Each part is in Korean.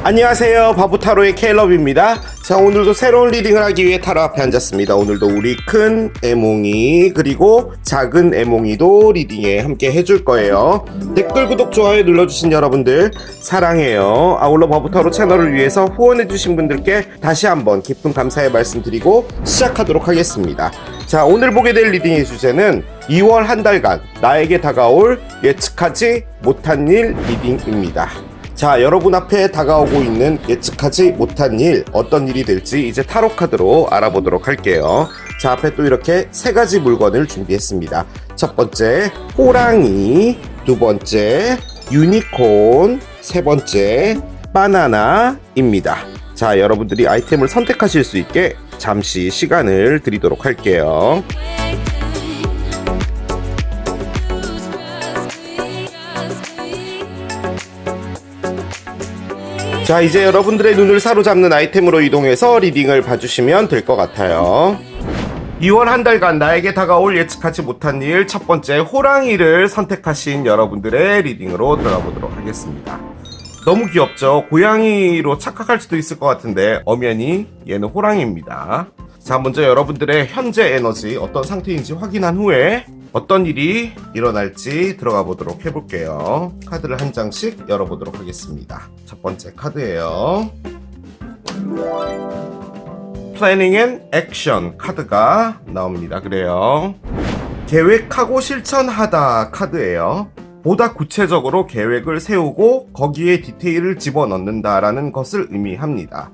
안녕하세요, 바보타로의 케일럽입니다. 자, 오늘도 새로운 리딩을 하기 위해 타로 앞에 앉았습니다. 오늘도 우리 큰 애몽이 그리고 작은 애몽이도 리딩에 함께 해줄 거예요. 댓글, 구독, 좋아요 눌러주신 여러분들 사랑해요. 아울러 바보타로 채널을 위해서 후원해주신 분들께 다시 한번 깊은 감사의 말씀 드리고 시작하도록 하겠습니다. 자, 오늘 보게 될 리딩의 주제는 2월 한 달간 나에게 다가올 예측하지 못한 일 리딩입니다. 자, 여러분 앞에 다가오고 있는 예측하지 못한 일, 어떤 일이 될지 이제 타로 카드로 알아보도록 할게요. 자, 앞에 또 이렇게 세 가지 물건을 준비했습니다. 첫 번째, 호랑이. 두 번째, 유니콘. 세 번째, 바나나입니다. 자, 여러분들이 아이템을 선택하실 수 있게 잠시 시간을 드리도록 할게요. 자, 이제 여러분들의 눈을 사로잡는 아이템으로 이동해서 리딩을 봐주시면 될 것 같아요. 2월 한 달간 나에게 다가올 예측하지 못한 일, 첫 번째 호랑이를 선택하신 여러분들의 리딩으로 들어가 보도록 하겠습니다. 너무 귀엽죠? 고양이로 착각할 수도 있을 것 같은데 엄연히 얘는 호랑이입니다. 자, 먼저 여러분들의 현재 에너지 어떤 상태인지 확인한 후에 어떤 일이 일어날지 들어가 보도록 해볼게요. 카드를 한 장씩 열어보도록 하겠습니다. 첫 번째 카드예요. Planning and Action 카드가 나옵니다. 그래요. 계획하고 실천하다 카드예요. 보다 구체적으로 계획을 세우고 거기에 디테일을 집어넣는다 라는 것을 의미합니다.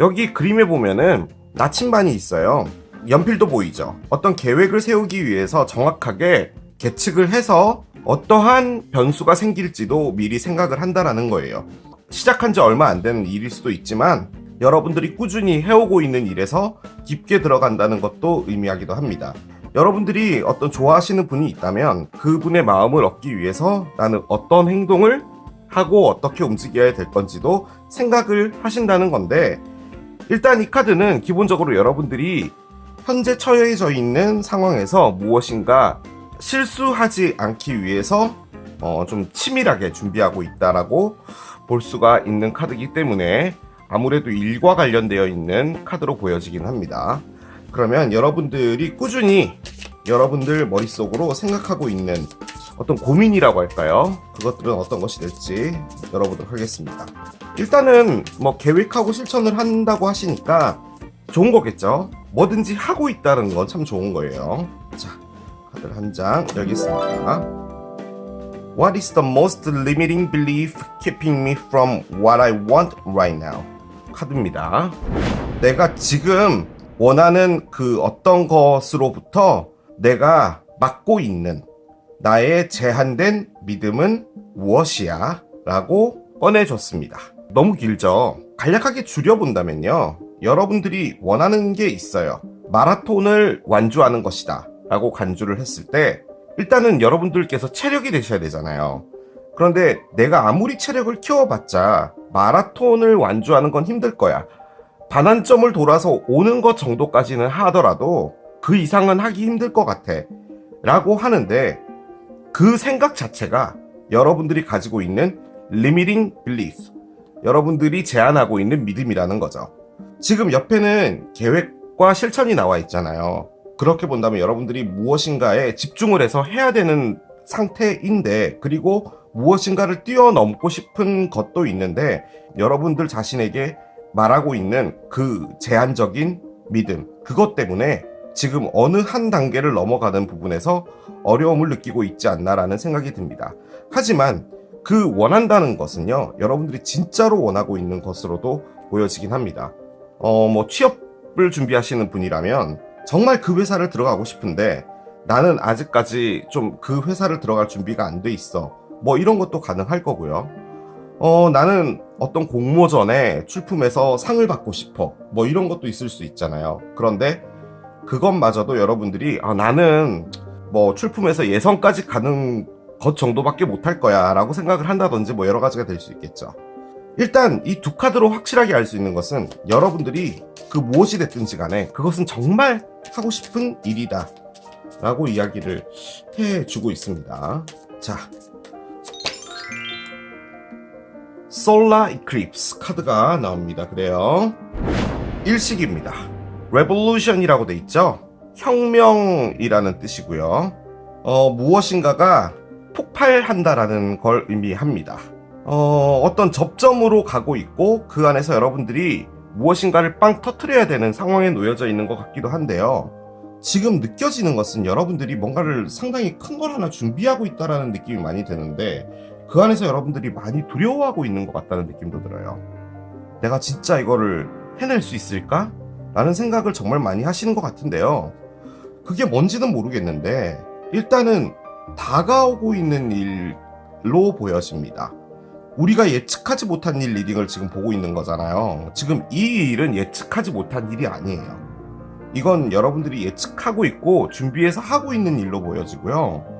여기 그림에 보면은 나침반이 있어요. 연필도 보이죠. 어떤 계획을 세우기 위해서 정확하게 계측을 해서 어떠한 변수가 생길지도 미리 생각을 한다라는 거예요. 시작한 지 얼마 안 되는 일일 수도 있지만 여러분들이 꾸준히 해오고 있는 일에서 깊게 들어간다는 것도 의미하기도 합니다. 여러분들이 어떤 좋아하시는 분이 있다면 그분의 마음을 얻기 위해서 나는 어떤 행동을 하고 어떻게 움직여야 될 건지도 생각을 하신다는 건데, 일단 이 카드는 기본적으로 여러분들이 현재 처해져 있는 상황에서 무엇인가 실수하지 않기 위해서 좀 치밀하게 준비하고 있다라고 볼 수가 있는 카드이기 때문에 아무래도 일과 관련되어 있는 카드로 보여지긴 합니다. 그러면 여러분들이 꾸준히 여러분들 머릿속으로 생각하고 있는 어떤 고민이라고 할까요? 그것들은 어떤 것이 될지 열어보도록 하겠습니다. 일단은 뭐 계획하고 실천을 한다고 하시니까 좋은 거겠죠? 뭐든지 하고 있다는 건 참 좋은 거예요. 자, 카드를 한 장 열겠습니다. What is the most limiting belief keeping me from what I want right now? 카드입니다. 내가 지금 원하는 그 어떤 것으로부터 내가 막고 있는 나의 제한된 믿음은 무엇이야? 라고 꺼내줬습니다. 너무 길죠? 간략하게 줄여본다면요, 여러분들이 원하는 게 있어요. 마라톤을 완주하는 것이다 라고 간주를 했을 때 일단은 여러분들께서 체력이 되셔야 되잖아요. 그런데 내가 아무리 체력을 키워봤자 마라톤을 완주하는 건 힘들 거야. 반환점을 돌아서 오는 것 정도까지는 하더라도 그 이상은 하기 힘들 것 같아 라고 하는데, 그 생각 자체가 여러분들이 가지고 있는 limiting belief, 여러분들이 제한하고 있는 믿음이라는 거죠. 지금 옆에는 계획과 실천이 나와 있잖아요. 그렇게 본다면 여러분들이 무엇인가에 집중을 해서 해야 되는 상태인데, 그리고 무엇인가를 뛰어넘고 싶은 것도 있는데 여러분들 자신에게 말하고 있는 그 제한적인 믿음, 그것 때문에 지금 어느 한 단계를 넘어가는 부분에서 어려움을 느끼고 있지 않나라는 생각이 듭니다. 하지만 그 원한다는 것은요, 여러분들이 진짜로 원하고 있는 것으로도 보여지긴 합니다. 뭐 취업을 준비하시는 분이라면 정말 그 회사를 들어가고 싶은데 나는 아직까지 좀 그 회사를 들어갈 준비가 안 돼 있어, 뭐 이런 것도 가능할 거고요. 나는 어떤 공모전에 출품해서 상을 받고 싶어, 뭐 이런 것도 있을 수 있잖아요. 그런데 그것마저도 여러분들이 나는 뭐 출품해서 예선까지 가는 것 정도밖에 못할 거야 라고 생각을 한다든지 뭐 여러 가지가 될 수 있겠죠. 일단 이 두 카드로 확실하게 알 수 있는 것은 여러분들이 그 무엇이 됐든지 간에 그것은 정말 하고 싶은 일이다 라고 이야기를 해주고 있습니다. 자, 솔라 이클립스 카드가 나옵니다. 그래요. 일식입니다. 레볼루션이라고 돼 있죠. 혁명이라는 뜻이고요. 무엇인가가 폭발한다라는 걸 의미합니다. 어떤 접점으로 가고 있고 그 안에서 여러분들이 무엇인가를 빵 터트려야 되는 상황에 놓여져 있는 것 같기도 한데요. 지금 느껴지는 것은 여러분들이 뭔가를 상당히 큰 걸 하나 준비하고 있다라는 느낌이 많이 드는데 그 안에서 여러분들이 많이 두려워하고 있는 것 같다는 느낌도 들어요. 내가 진짜 이거를 해낼 수 있을까? 라는 생각을 정말 많이 하시는 것 같은데요. 그게 뭔지는 모르겠는데 일단은 다가오고 있는 일로 보여집니다. 우리가 예측하지 못한 일 리딩을 지금 보고 있는 거잖아요. 지금 이 일은 예측하지 못한 일이 아니에요. 이건 여러분들이 예측하고 있고 준비해서 하고 있는 일로 보여지고요.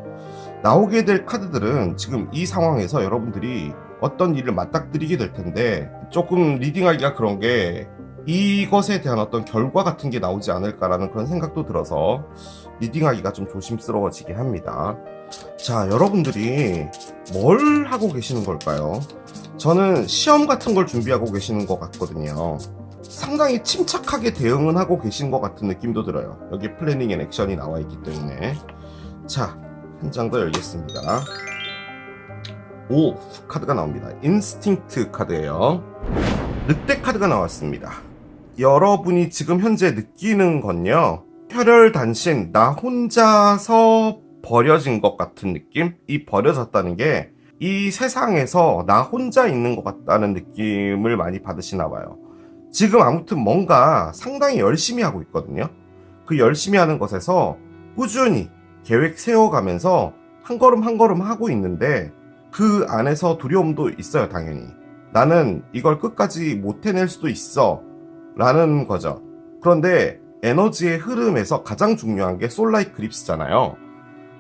나오게 될 카드들은 지금 이 상황에서 여러분들이 어떤 일을 맞닥뜨리게 될 텐데 조금 리딩하기가 그런 게 이것에 대한 어떤 결과 같은 게 나오지 않을까라는 그런 생각도 들어서 리딩하기가 좀 조심스러워지긴 합니다. 자, 여러분들이 뭘 하고 계시는 걸까요? 저는 시험 같은 걸 준비하고 계시는 것 같거든요. 상당히 침착하게 대응은 하고 계신 것 같은 느낌도 들어요. 여기 플래닝 앤 액션이 나와 있기 때문에. 자, 한 장 더 열겠습니다. 오, 카드가 나옵니다. 인스팅트 카드예요. 늑대 카드가 나왔습니다. 여러분이 지금 현재 느끼는 건요, 혈혈단신, 나 혼자서 버려진 것 같은 느낌? 이 버려졌다는 게 이 세상에서 나 혼자 있는 것 같다는 느낌을 많이 받으시나 봐요. 지금 아무튼 뭔가 상당히 열심히 하고 있거든요. 그 열심히 하는 것에서 꾸준히 계획 세워가면서 한 걸음 한 걸음 하고 있는데 그 안에서 두려움도 있어요, 당연히. 나는 이걸 끝까지 못 해낼 수도 있어 라는 거죠. 그런데 에너지의 흐름에서 가장 중요한 게 솔라이 그립스잖아요.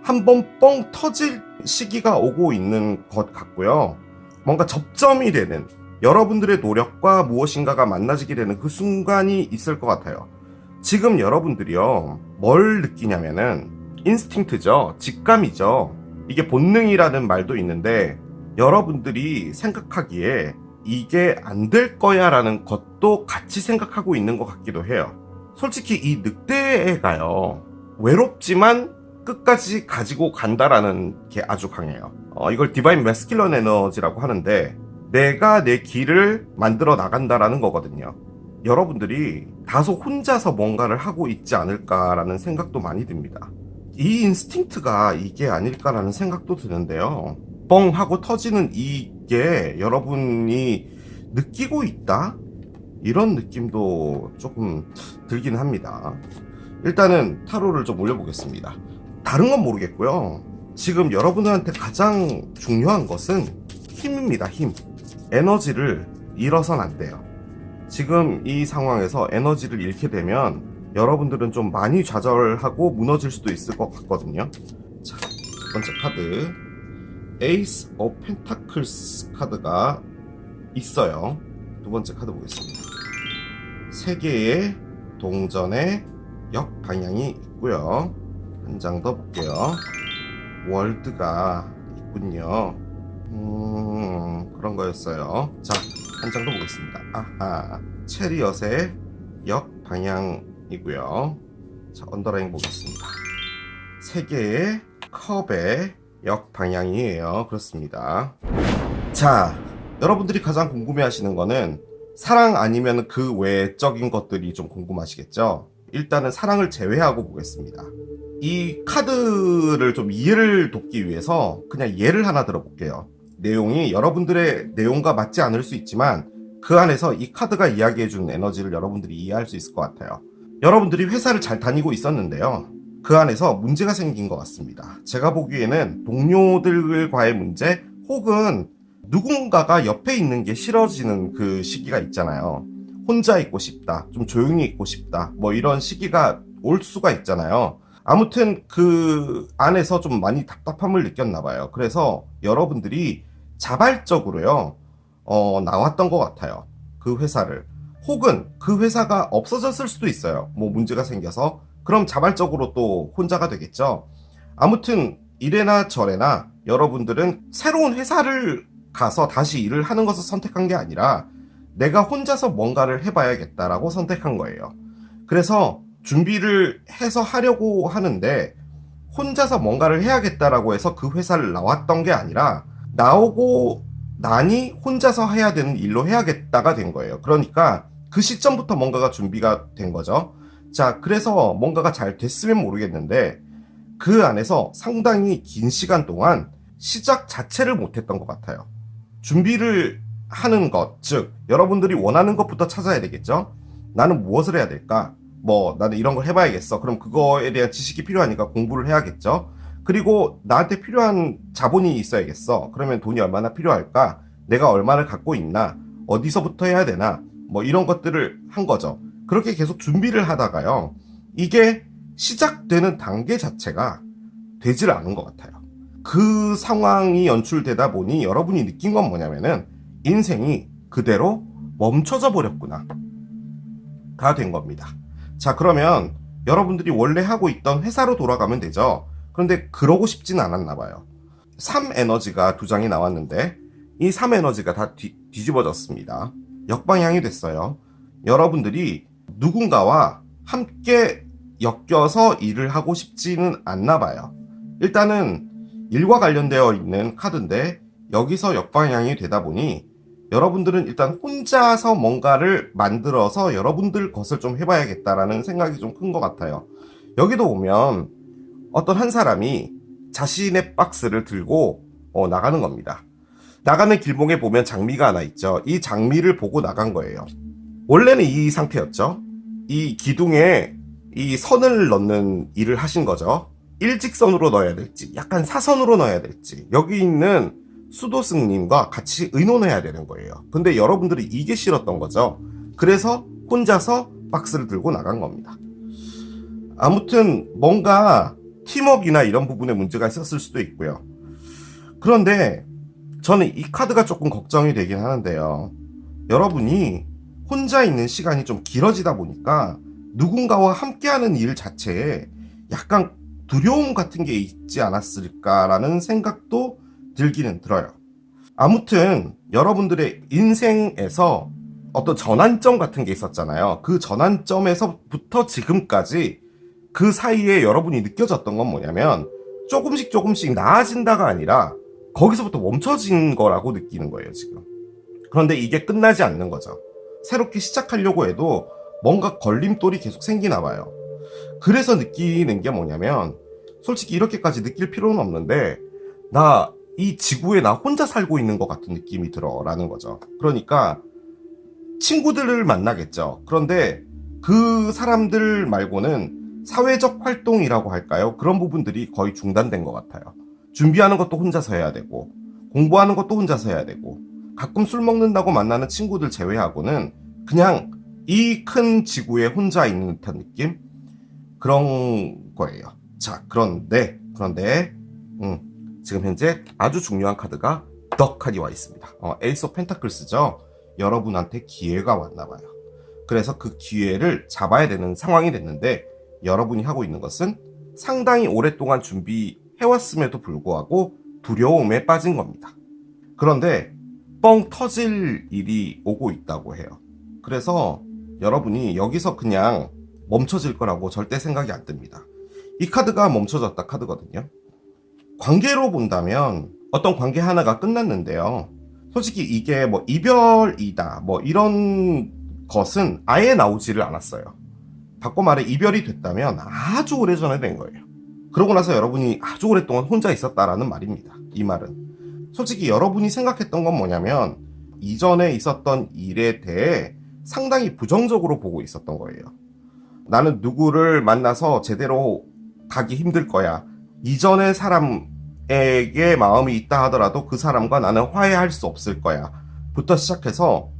한번 뻥 터질 시기가 오고 있는 것 같고요. 뭔가 접점이 되는, 여러분들의 노력과 무엇인가가 만나지게 되는 그 순간이 있을 것 같아요. 지금 여러분들이요, 뭘 느끼냐면은 인스팅트죠. 직감이죠. 이게 본능이라는 말도 있는데 여러분들이 생각하기에 이게 안 될 거야 라는 것도 같이 생각하고 있는 것 같기도 해요. 솔직히 이 늑대가요, 외롭지만 끝까지 가지고 간다라는 게 아주 강해요. 이걸 디바인 매스큘런 에너지라고 하는데 내가 내 길을 만들어 나간다라는 거거든요. 여러분들이 다소 혼자서 뭔가를 하고 있지 않을까라는 생각도 많이 듭니다. 이 인스팅트가 이게 아닐까라는 생각도 드는데요. 뻥 하고 터지는 이게 여러분이 느끼고 있다? 이런 느낌도 조금 들긴 합니다. 일단은 타로를 좀 올려보겠습니다. 다른 건 모르겠고요. 지금 여러분들한테 가장 중요한 것은 힘입니다. 힘. 에너지를 잃어선 안 돼요. 지금 이 상황에서 에너지를 잃게 되면 여러분들은 좀 많이 좌절하고 무너질 수도 있을 것 같거든요. 자, 첫 번째 카드 에이스 오브 펜타클스 카드가 있어요. 두 번째 카드 보겠습니다. 세 개의 동전의 역방향이 있고요. 한 장 더 볼게요. 월드가 있군요. 그런 거였어요. 자, 한 장 더 보겠습니다. 아하, 체리엇의 역방향이고요. 자, 언더라인 보겠습니다. 세 개의 컵의 역방향이에요. 그렇습니다. 자, 여러분들이 가장 궁금해하시는 거는 사랑 아니면 그 외적인 것들이 좀 궁금하시겠죠? 일단은 사랑을 제외하고 보겠습니다. 이 카드를 좀 이해를 돕기 위해서 그냥 예를 하나 들어볼게요. 내용이 여러분들의 내용과 맞지 않을 수 있지만 그 안에서 이 카드가 이야기해주는 에너지를 여러분들이 이해할 수 있을 것 같아요. 여러분들이 회사를 잘 다니고 있었는데요. 그 안에서 문제가 생긴 것 같습니다. 제가 보기에는 동료들과의 문제 혹은 누군가가 옆에 있는 게 싫어지는 그 시기가 있잖아요. 혼자 있고 싶다, 좀 조용히 있고 싶다, 뭐 이런 시기가 올 수가 있잖아요. 아무튼 그 안에서 좀 많이 답답함을 느꼈나 봐요. 그래서 여러분들이 자발적으로요, 나왔던 것 같아요. 그 회사를. 혹은 그 회사가 없어졌을 수도 있어요. 뭐 문제가 생겨서. 그럼 자발적으로 또 혼자가 되겠죠. 아무튼 이래나 저래나 여러분들은 새로운 회사를 가서 다시 일을 하는 것을 선택한 게 아니라 내가 혼자서 뭔가를 해봐야겠다라고 선택한 거예요. 그래서 준비를 해서 하려고 하는데 혼자서 뭔가를 해야겠다라고 해서 그 회사를 나왔던 게 아니라 나오고 나니 혼자서 해야 되는 일로 해야겠다가 된 거예요. 그러니까 그 시점부터 뭔가가 준비가 된 거죠. 자, 그래서 뭔가가 잘 됐으면 모르겠는데 그 안에서 상당히 긴 시간 동안 시작 자체를 못했던 것 같아요. 준비를 하는 것, 즉 여러분들이 원하는 것부터 찾아야 되겠죠. 나는 무엇을 해야 될까? 나는 이런 걸 해봐야겠어. 그럼 그거에 대한 지식이 필요하니까 공부를 해야겠죠. 그리고 나한테 필요한 자본이 있어야겠어. 그러면 돈이 얼마나 필요할까? 내가 얼마를 갖고 있나? 어디서부터 해야 되나? 이런 것들을 한 거죠. 그렇게 계속 준비를 하다가요. 이게 시작되는 단계 자체가 되질 않은 것 같아요. 그 상황이 연출되다 보니 여러분이 느낀 건 뭐냐면은 인생이 그대로 멈춰져 버렸구나 가 된 겁니다. 자, 그러면 여러분들이 원래 하고 있던 회사로 돌아가면 되죠. 그런데 그러고 싶진 않았나 봐요. 3에너지가 두 장이 나왔는데 이 3에너지가 다 뒤집어졌습니다. 역방향이 됐어요. 여러분들이 누군가와 함께 엮여서 일을 하고 싶지는 않나 봐요. 일단은 일과 관련되어 있는 카드인데 여기서 역방향이 되다 보니 여러분들은 일단 혼자서 뭔가를 만들어서 여러분들 것을 좀 해봐야겠다라는 생각이 좀 큰 것 같아요. 여기도 보면 어떤 한 사람이 자신의 박스를 들고 나가는 겁니다. 나가는 길목에 보면 장미가 하나 있죠. 이 장미를 보고 나간 거예요. 원래는 이 상태였죠. 이 기둥에 이 선을 넣는 일을 하신 거죠. 일직선으로 넣어야 될지 약간 사선으로 넣어야 될지 여기 있는 수도승님과 같이 의논해야 되는 거예요. 근데 여러분들이 이게 싫었던 거죠. 그래서 혼자서 박스를 들고 나간 겁니다. 아무튼 뭔가 팀워크나 이런 부분에 문제가 있었을 수도 있고요. 그런데 저는 이 카드가 조금 걱정이 되긴 하는데요. 여러분이 혼자 있는 시간이 좀 길어지다 보니까 누군가와 함께하는 일 자체에 약간 두려움 같은 게 있지 않았을까라는 생각도 들기는 들어요. 아무튼 여러분들의 인생에서 어떤 전환점 같은 게 있었잖아요. 그 전환점에서부터 지금까지 그 사이에 여러분이 느껴졌던 건 뭐냐면 조금씩 나아진다가 아니라 거기서부터 멈춰진 거라고 느끼는 거예요, 지금. 그런데 이게 끝나지 않는 거죠. 새롭게 시작하려고 해도 뭔가 걸림돌이 계속 생기나 봐요. 그래서 느끼는 게 뭐냐면 솔직히 이렇게까지 느낄 필요는 없는데 이 지구에 나 혼자 살고 있는 것 같은 느낌이 들어 라는 거죠. 그러니까 친구들을 만나겠죠. 그런데 그 사람들 말고는 사회적 활동이라고 할까요? 그런 부분들이 거의 중단된 것 같아요. 준비하는 것도 혼자서 해야 되고 공부하는 것도 혼자서 해야 되고 가끔 술 먹는다고 만나는 친구들 제외하고는 그냥 이 큰 지구에 혼자 있는 듯한 느낌? 그런 거예요. 자, 그런데 지금 현재 아주 중요한 카드가 더 카드이 와 있습니다. 에이스 오브 펜타클스죠. 여러분한테 기회가 왔나 봐요. 그래서 그 기회를 잡아야 되는 상황이 됐는데 여러분이 하고 있는 것은 상당히 오랫동안 준비해왔음에도 불구하고 두려움에 빠진 겁니다. 그런데 뻥 터질 일이 오고 있다고 해요. 그래서 여러분이 여기서 그냥 멈춰질 거라고 절대 생각이 안 듭니다. 이 카드가 멈춰졌다 카드거든요. 관계로 본다면 어떤 관계 하나가 끝났는데요. 솔직히 이게 이별이다 이런 것은 아예 나오지를 않았어요. 바꿔 말해 이별이 됐다면 아주 오래전에 된 거예요. 그러고 나서 여러분이 아주 오랫동안 혼자 있었다라는 말입니다. 이 말은 솔직히 여러분이 생각했던 건 뭐냐면 이전에 있었던 일에 대해 상당히 부정적으로 보고 있었던 거예요. 나는 누구를 만나서 제대로 가기 힘들 거야. 이전의 사람에게 마음이 있다 하더라도 그 사람과 나는 화해할 수 없을 거야. 부터 시작해서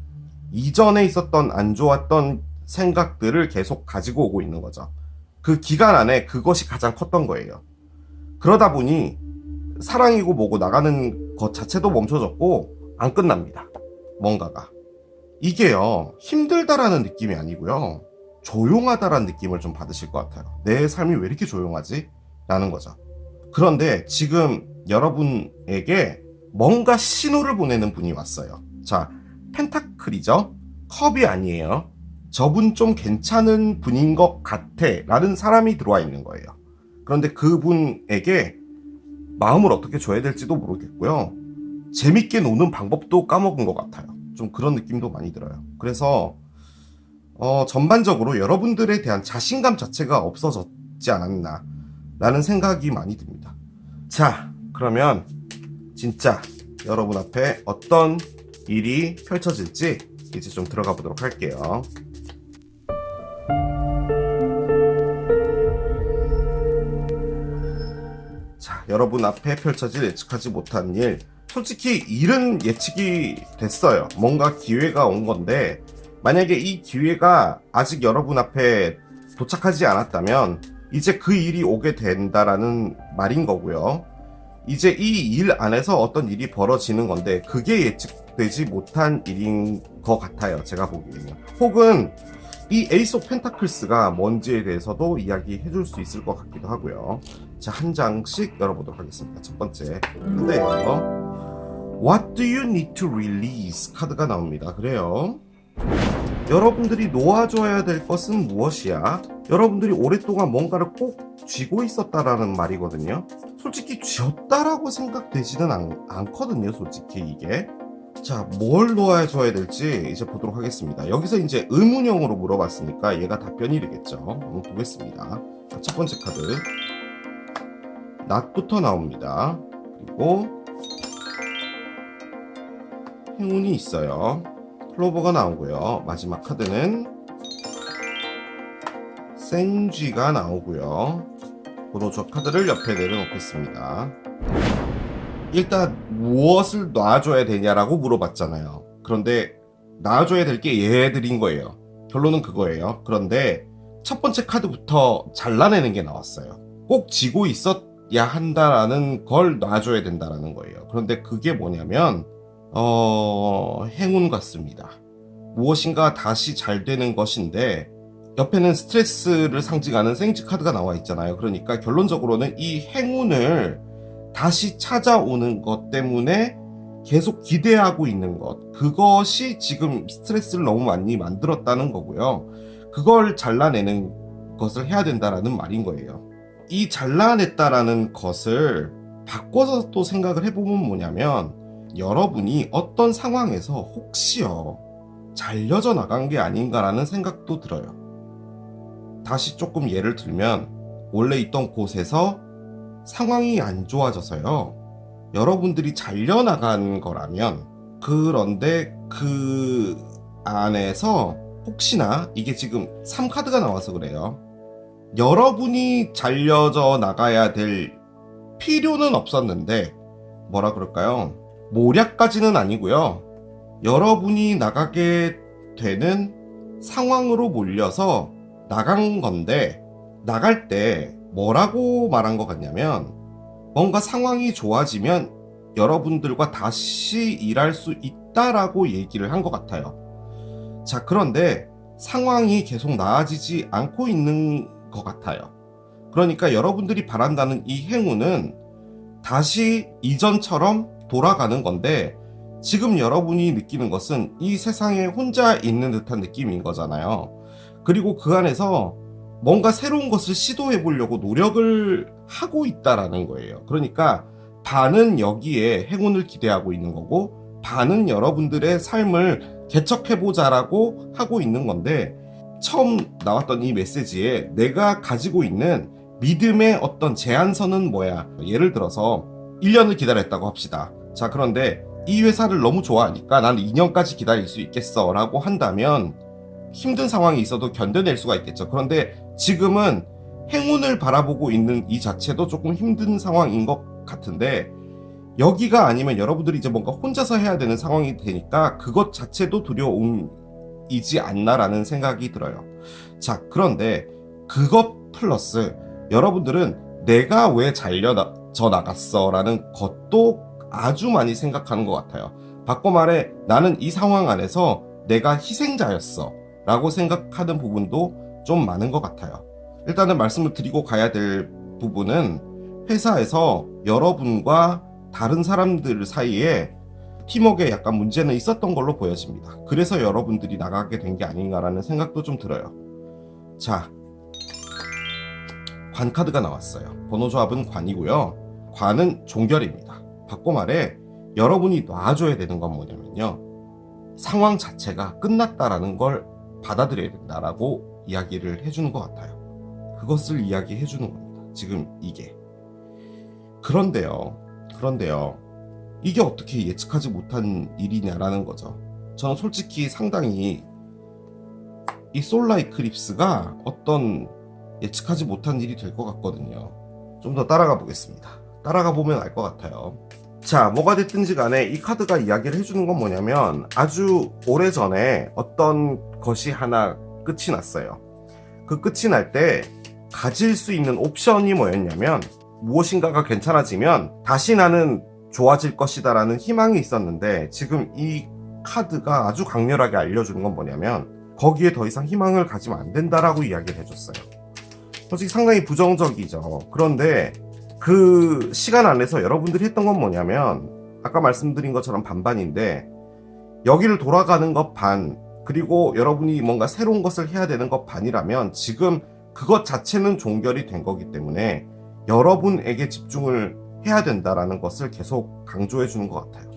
이전에 있었던 안 좋았던 생각들을 계속 가지고 오고 있는 거죠. 그 기간 안에 그것이 가장 컸던 거예요. 그러다 보니 사랑이고 뭐고 나가는 것 자체도 멈춰졌고 안 끝납니다. 뭔가가. 이게요, 힘들다라는 느낌이 아니고요. 조용하다라는 느낌을 좀 받으실 것 같아요. 내 삶이 왜 이렇게 조용하지? 라는 거죠. 그런데 지금 여러분에게 뭔가 신호를 보내는 분이 왔어요. 자, 펜타클이죠? 컵이 아니에요. 저분 좀 괜찮은 분인 것 같아 라는 사람이 들어와 있는 거예요. 그런데 그분에게 마음을 어떻게 줘야 될지도 모르겠고요. 재밌게 노는 방법도 까먹은 것 같아요. 좀 그런 느낌도 많이 들어요. 그래서 전반적으로 여러분들에 대한 자신감 자체가 없어졌지 않았나 라는 생각이 많이 듭니다. 자, 그러면 진짜 여러분 앞에 어떤 일이 펼쳐질지 이제 좀 들어가 보도록 할게요. 자, 여러분 앞에 펼쳐질 예측하지 못한 일. 솔직히 일은 예측이 됐어요. 뭔가 기회가 온 건데, 만약에 이 기회가 아직 여러분 앞에 도착하지 않았다면 이제 그 일이 오게 된다라는 말인 거고요. 이제 이 일 안에서 어떤 일이 벌어지는 건데 그게 예측되지 못한 일인 것 같아요. 제가 보기에는. 혹은 이 에이스 오브 펜타클스가 뭔지에 대해서도 이야기해 줄 수 있을 것 같기도 하고요. 자, 한 장씩 열어보도록 하겠습니다. 첫 번째 카드예요. What do you need to release? 카드가 나옵니다. 그래요. 여러분들이 놓아줘야 될 것은 무엇이야? 여러분들이 오랫동안 뭔가를 꼭 쥐고 있었다라는 말이거든요. 솔직히 쥐었다라고 생각되지는 않거든요. 솔직히 이게. 자, 뭘 놓아줘야 될지 이제 보도록 하겠습니다. 여기서 이제 의문형으로 물어봤으니까 얘가 답변이 되겠죠. 한번 보겠습니다. 자, 첫 번째 카드. 낫부터 나옵니다. 그리고 행운이 있어요. 클로버가 나오고요. 마지막 카드는 생쥐가 나오고요. 그리고 저 카드를 옆에 내려놓겠습니다. 일단 무엇을 놔줘야 되냐라고 물어봤잖아요. 그런데 놔줘야 될 게 얘들인 거예요. 결론은 그거예요. 그런데 첫 번째 카드부터 잘라내는 게 나왔어요. 꼭 쥐고 있어야 한다라는 걸 놔줘야 된다라는 거예요. 그런데 그게 뭐냐면 행운 같습니다. 무엇인가 다시 잘 되는 것인데 옆에는 스트레스를 상징하는 생쥐 카드가 나와 있잖아요. 그러니까 결론적으로는 이 행운을 다시 찾아오는 것 때문에 계속 기대하고 있는 것, 그것이 지금 스트레스를 너무 많이 만들었다는 거고요. 그걸 잘라내는 것을 해야 된다라는 말인 거예요. 이 잘라냈다라는 것을 바꿔서 또 생각을 해보면 뭐냐면, 여러분이 어떤 상황에서 혹시요 잘려져 나간 게 아닌가라는 생각도 들어요. 다시 조금 예를 들면, 원래 있던 곳에서 상황이 안 좋아져서요 여러분들이 잘려나간 거라면, 그런데 그 안에서 혹시나, 이게 지금 3카드가 나와서 그래요, 여러분이 잘려져 나가야 될 필요는 없었는데, 뭐라 그럴까요? 모략까지는 아니고요, 여러분이 나가게 되는 상황으로 몰려서 나간 건데, 나갈 때 뭐라고 말한 것 같냐면, 뭔가 상황이 좋아지면 여러분들과 다시 일할 수 있다라고 얘기를 한 것 같아요. 자, 그런데 상황이 계속 나아지지 않고 있는 것 같아요. 그러니까 여러분들이 바란다는 이 행운은 다시 이전처럼 돌아가는 건데, 지금 여러분이 느끼는 것은 이 세상에 혼자 있는 듯한 느낌인 거잖아요. 그리고 그 안에서 뭔가 새로운 것을 시도해 보려고 노력을 하고 있다라는 거예요. 그러니까 반은 여기에 행운을 기대하고 있는 거고, 반은 여러분들의 삶을 개척해보자라고 하고 있는 건데, 처음 나왔던 이 메시지에 내가 가지고 있는 믿음의 어떤 제한선은 뭐야? 예를 들어서 1년을 기다렸다고 합시다. 자, 그런데 이 회사를 너무 좋아하니까 난 2년까지 기다릴 수 있겠어 라고 한다면 힘든 상황이 있어도 견뎌낼 수가 있겠죠. 그런데 지금은 행운을 바라보고 있는 이 자체도 조금 힘든 상황인 것 같은데, 여기가 아니면 여러분들이 이제 뭔가 혼자서 해야 되는 상황이 되니까 그것 자체도 두려움이지 않나라는 생각이 들어요. 자, 그런데 그것 플러스 여러분들은 내가 왜 잘려져 나갔어 라는 것도 아주 많이 생각하는 것 같아요. 바꿔 말해, 나는 이 상황 안에서 내가 희생자였어 라고 생각하는 부분도 좀 많은 것 같아요. 일단은 말씀을 드리고 가야 될 부분은, 회사에서 여러분과 다른 사람들 사이에 팀워크에 약간 문제는 있었던 걸로 보여집니다. 그래서 여러분들이 나가게 된 게 아닌가라는 생각도 좀 들어요. 자, 관 카드가 나왔어요. 번호 조합은 관이고요. 관은 종결입니다. 바꿔 말해 여러분이 놔줘야 되는 건 뭐냐면요, 상황 자체가 끝났다라는 걸 받아들여야 된다라고 이야기를 해주는 것 같아요. 그것을 이야기해 주는 겁니다. 지금 이게. 그런데요, 이게 어떻게 예측하지 못한 일이냐라는 거죠. 저는 솔직히 상당히 이 솔라 이클립스가 어떤 예측하지 못한 일이 될 것 같거든요. 좀 더 따라가 보겠습니다. 따라가 보면 알 것 같아요. 자, 뭐가 됐든지 간에 이 카드가 이야기를 해주는 건 뭐냐면, 아주 오래전에 어떤 것이 하나 끝이 났어요. 그 끝이 날 때 가질 수 있는 옵션이 뭐였냐면, 무엇인가가 괜찮아지면 다시 나는 좋아질 것이다 라는 희망이 있었는데, 지금 이 카드가 아주 강렬하게 알려주는 건 뭐냐면, 거기에 더 이상 희망을 가지면 안 된다라고 이야기를 해줬어요. 솔직히 상당히 부정적이죠. 그런데 그 시간 안에서 여러분들이 했던 건 뭐냐면, 아까 말씀드린 것처럼 반반인데, 여기를 돌아가는 것 반, 그리고 여러분이 뭔가 새로운 것을 해야 되는 것 반이라면, 지금 그것 자체는 종결이 된 거기 때문에 여러분에게 집중을 해야 된다라는 것을 계속 강조해 주는 것 같아요.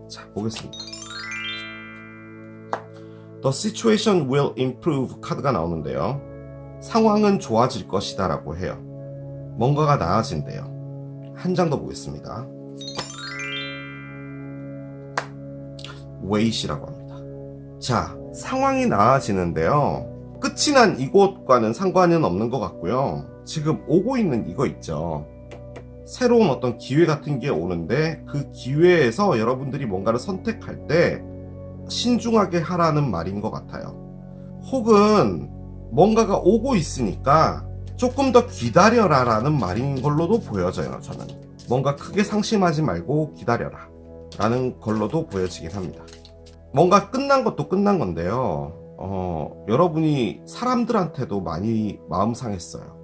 자, 보겠습니다. The situation will improve 카드가 나오는데요. 상황은 좋아질 것이다 라고 해요. 뭔가가 나아진대요. 한 장 더 보겠습니다. 웨이시라고 합니다. 자, 상황이 나아지는데요. 끝이 난 이곳과는 상관은 없는 것 같고요. 지금 오고 있는 이거 있죠. 새로운 어떤 기회 같은 게 오는데, 그 기회에서 여러분들이 뭔가를 선택할 때 신중하게 하라는 말인 것 같아요. 혹은 뭔가가 오고 있으니까 조금 더 기다려라 라는 말인 걸로도 보여져요. 저는 뭔가 크게 상심하지 말고 기다려라 라는 걸로도 보여지긴 합니다. 뭔가 끝난 것도 끝난 건데요, 여러분이 사람들한테도 많이 마음 상했어요.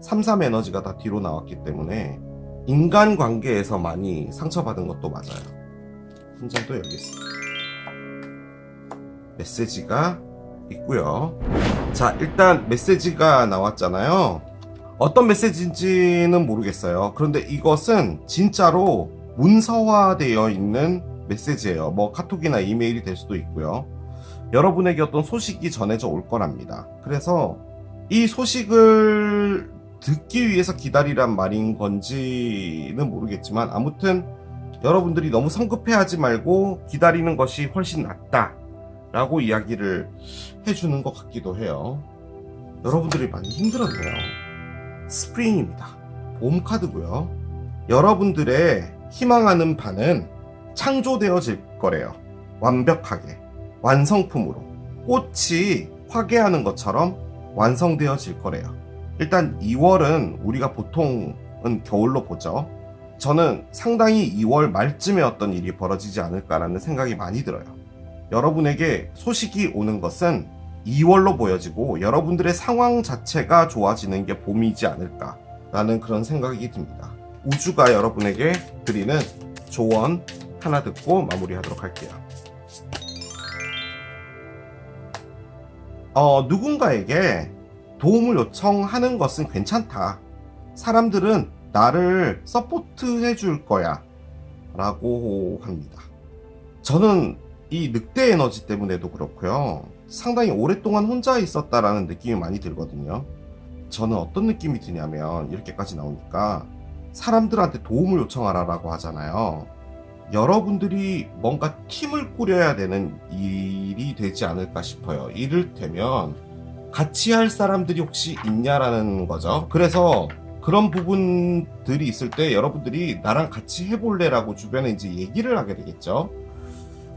3, 3 에너지가 다 뒤로 나왔기 때문에 인간관계에서 많이 상처받은 것도 맞아요. 한 장 또 열겠습니다. 메시지가 있고요. 자, 일단 메시지가 나왔잖아요. 어떤 메시지인지는 모르겠어요. 그런데 이것은 진짜로 문서화되어 있는 메시지예요. 뭐 카톡이나 이메일이 될 수도 있고요. 여러분에게 어떤 소식이 전해져 올 거랍니다. 그래서 이 소식을 듣기 위해서 기다리란 말인 건지는 모르겠지만, 아무튼 여러분들이 너무 성급해하지 말고 기다리는 것이 훨씬 낫다 라고 이야기를 해주는 것 같기도 해요. 여러분들이 많이 힘들었네요. 스프링입니다. 봄 카드고요. 여러분들의 희망하는 바는 창조되어질 거래요. 완벽하게, 완성품으로. 꽃이 화개하는 것처럼 완성되어질 거래요. 일단 2월은 우리가 보통은 겨울로 보죠. 저는 상당히 2월 말쯤에 어떤 일이 벌어지지 않을까라는 생각이 많이 들어요. 여러분에게 소식이 오는 것은 2월로 보여지고, 여러분들의 상황 자체가 좋아지는 게 봄이지 않을까라는 그런 생각이 듭니다. 우주가 여러분에게 드리는 조언 하나 듣고 마무리하도록 할게요. 누군가에게 도움을 요청하는 것은 괜찮다. 사람들은 나를 서포트해 줄 거야 라고 합니다. 저는 이 늑대 에너지 때문에도 그렇고요, 상당히 오랫동안 혼자 있었다라는 느낌이 많이 들거든요. 저는 어떤 느낌이 드냐면, 이렇게까지 나오니까 사람들한테 도움을 요청하라 라고 하잖아요. 여러분들이 뭔가 팀을 꾸려야 되는 일이 되지 않을까 싶어요. 이를테면 같이 할 사람들이 혹시 있냐라는 거죠. 그래서 그런 부분들이 있을 때 여러분들이 나랑 같이 해볼래 라고 주변에 이제 얘기를 하게 되겠죠.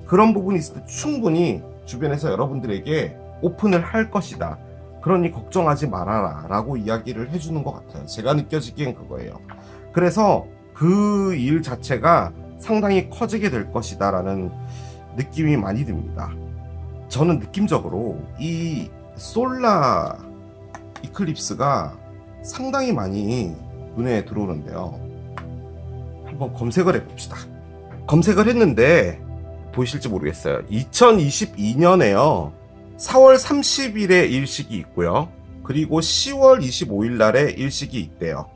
그런 부분이 있을 때 충분히 주변에서 여러분들에게 오픈을 할 것이다. 그러니 걱정하지 말아라 라고 이야기를 해주는 것 같아요. 제가 느껴지기엔 그거예요. 그래서 그 일 자체가 상당히 커지게 될 것이다 라는 느낌이 많이 듭니다. 저는 느낌적으로 이 솔라 이클립스가 상당히 많이 눈에 들어오는데요. 한번 검색을 해봅시다. 검색을 했는데 보이실지 모르겠어요. 2022년에요. 4월 30일에 일식이 있고요. 그리고 10월 25일 날에 일식이 있대요.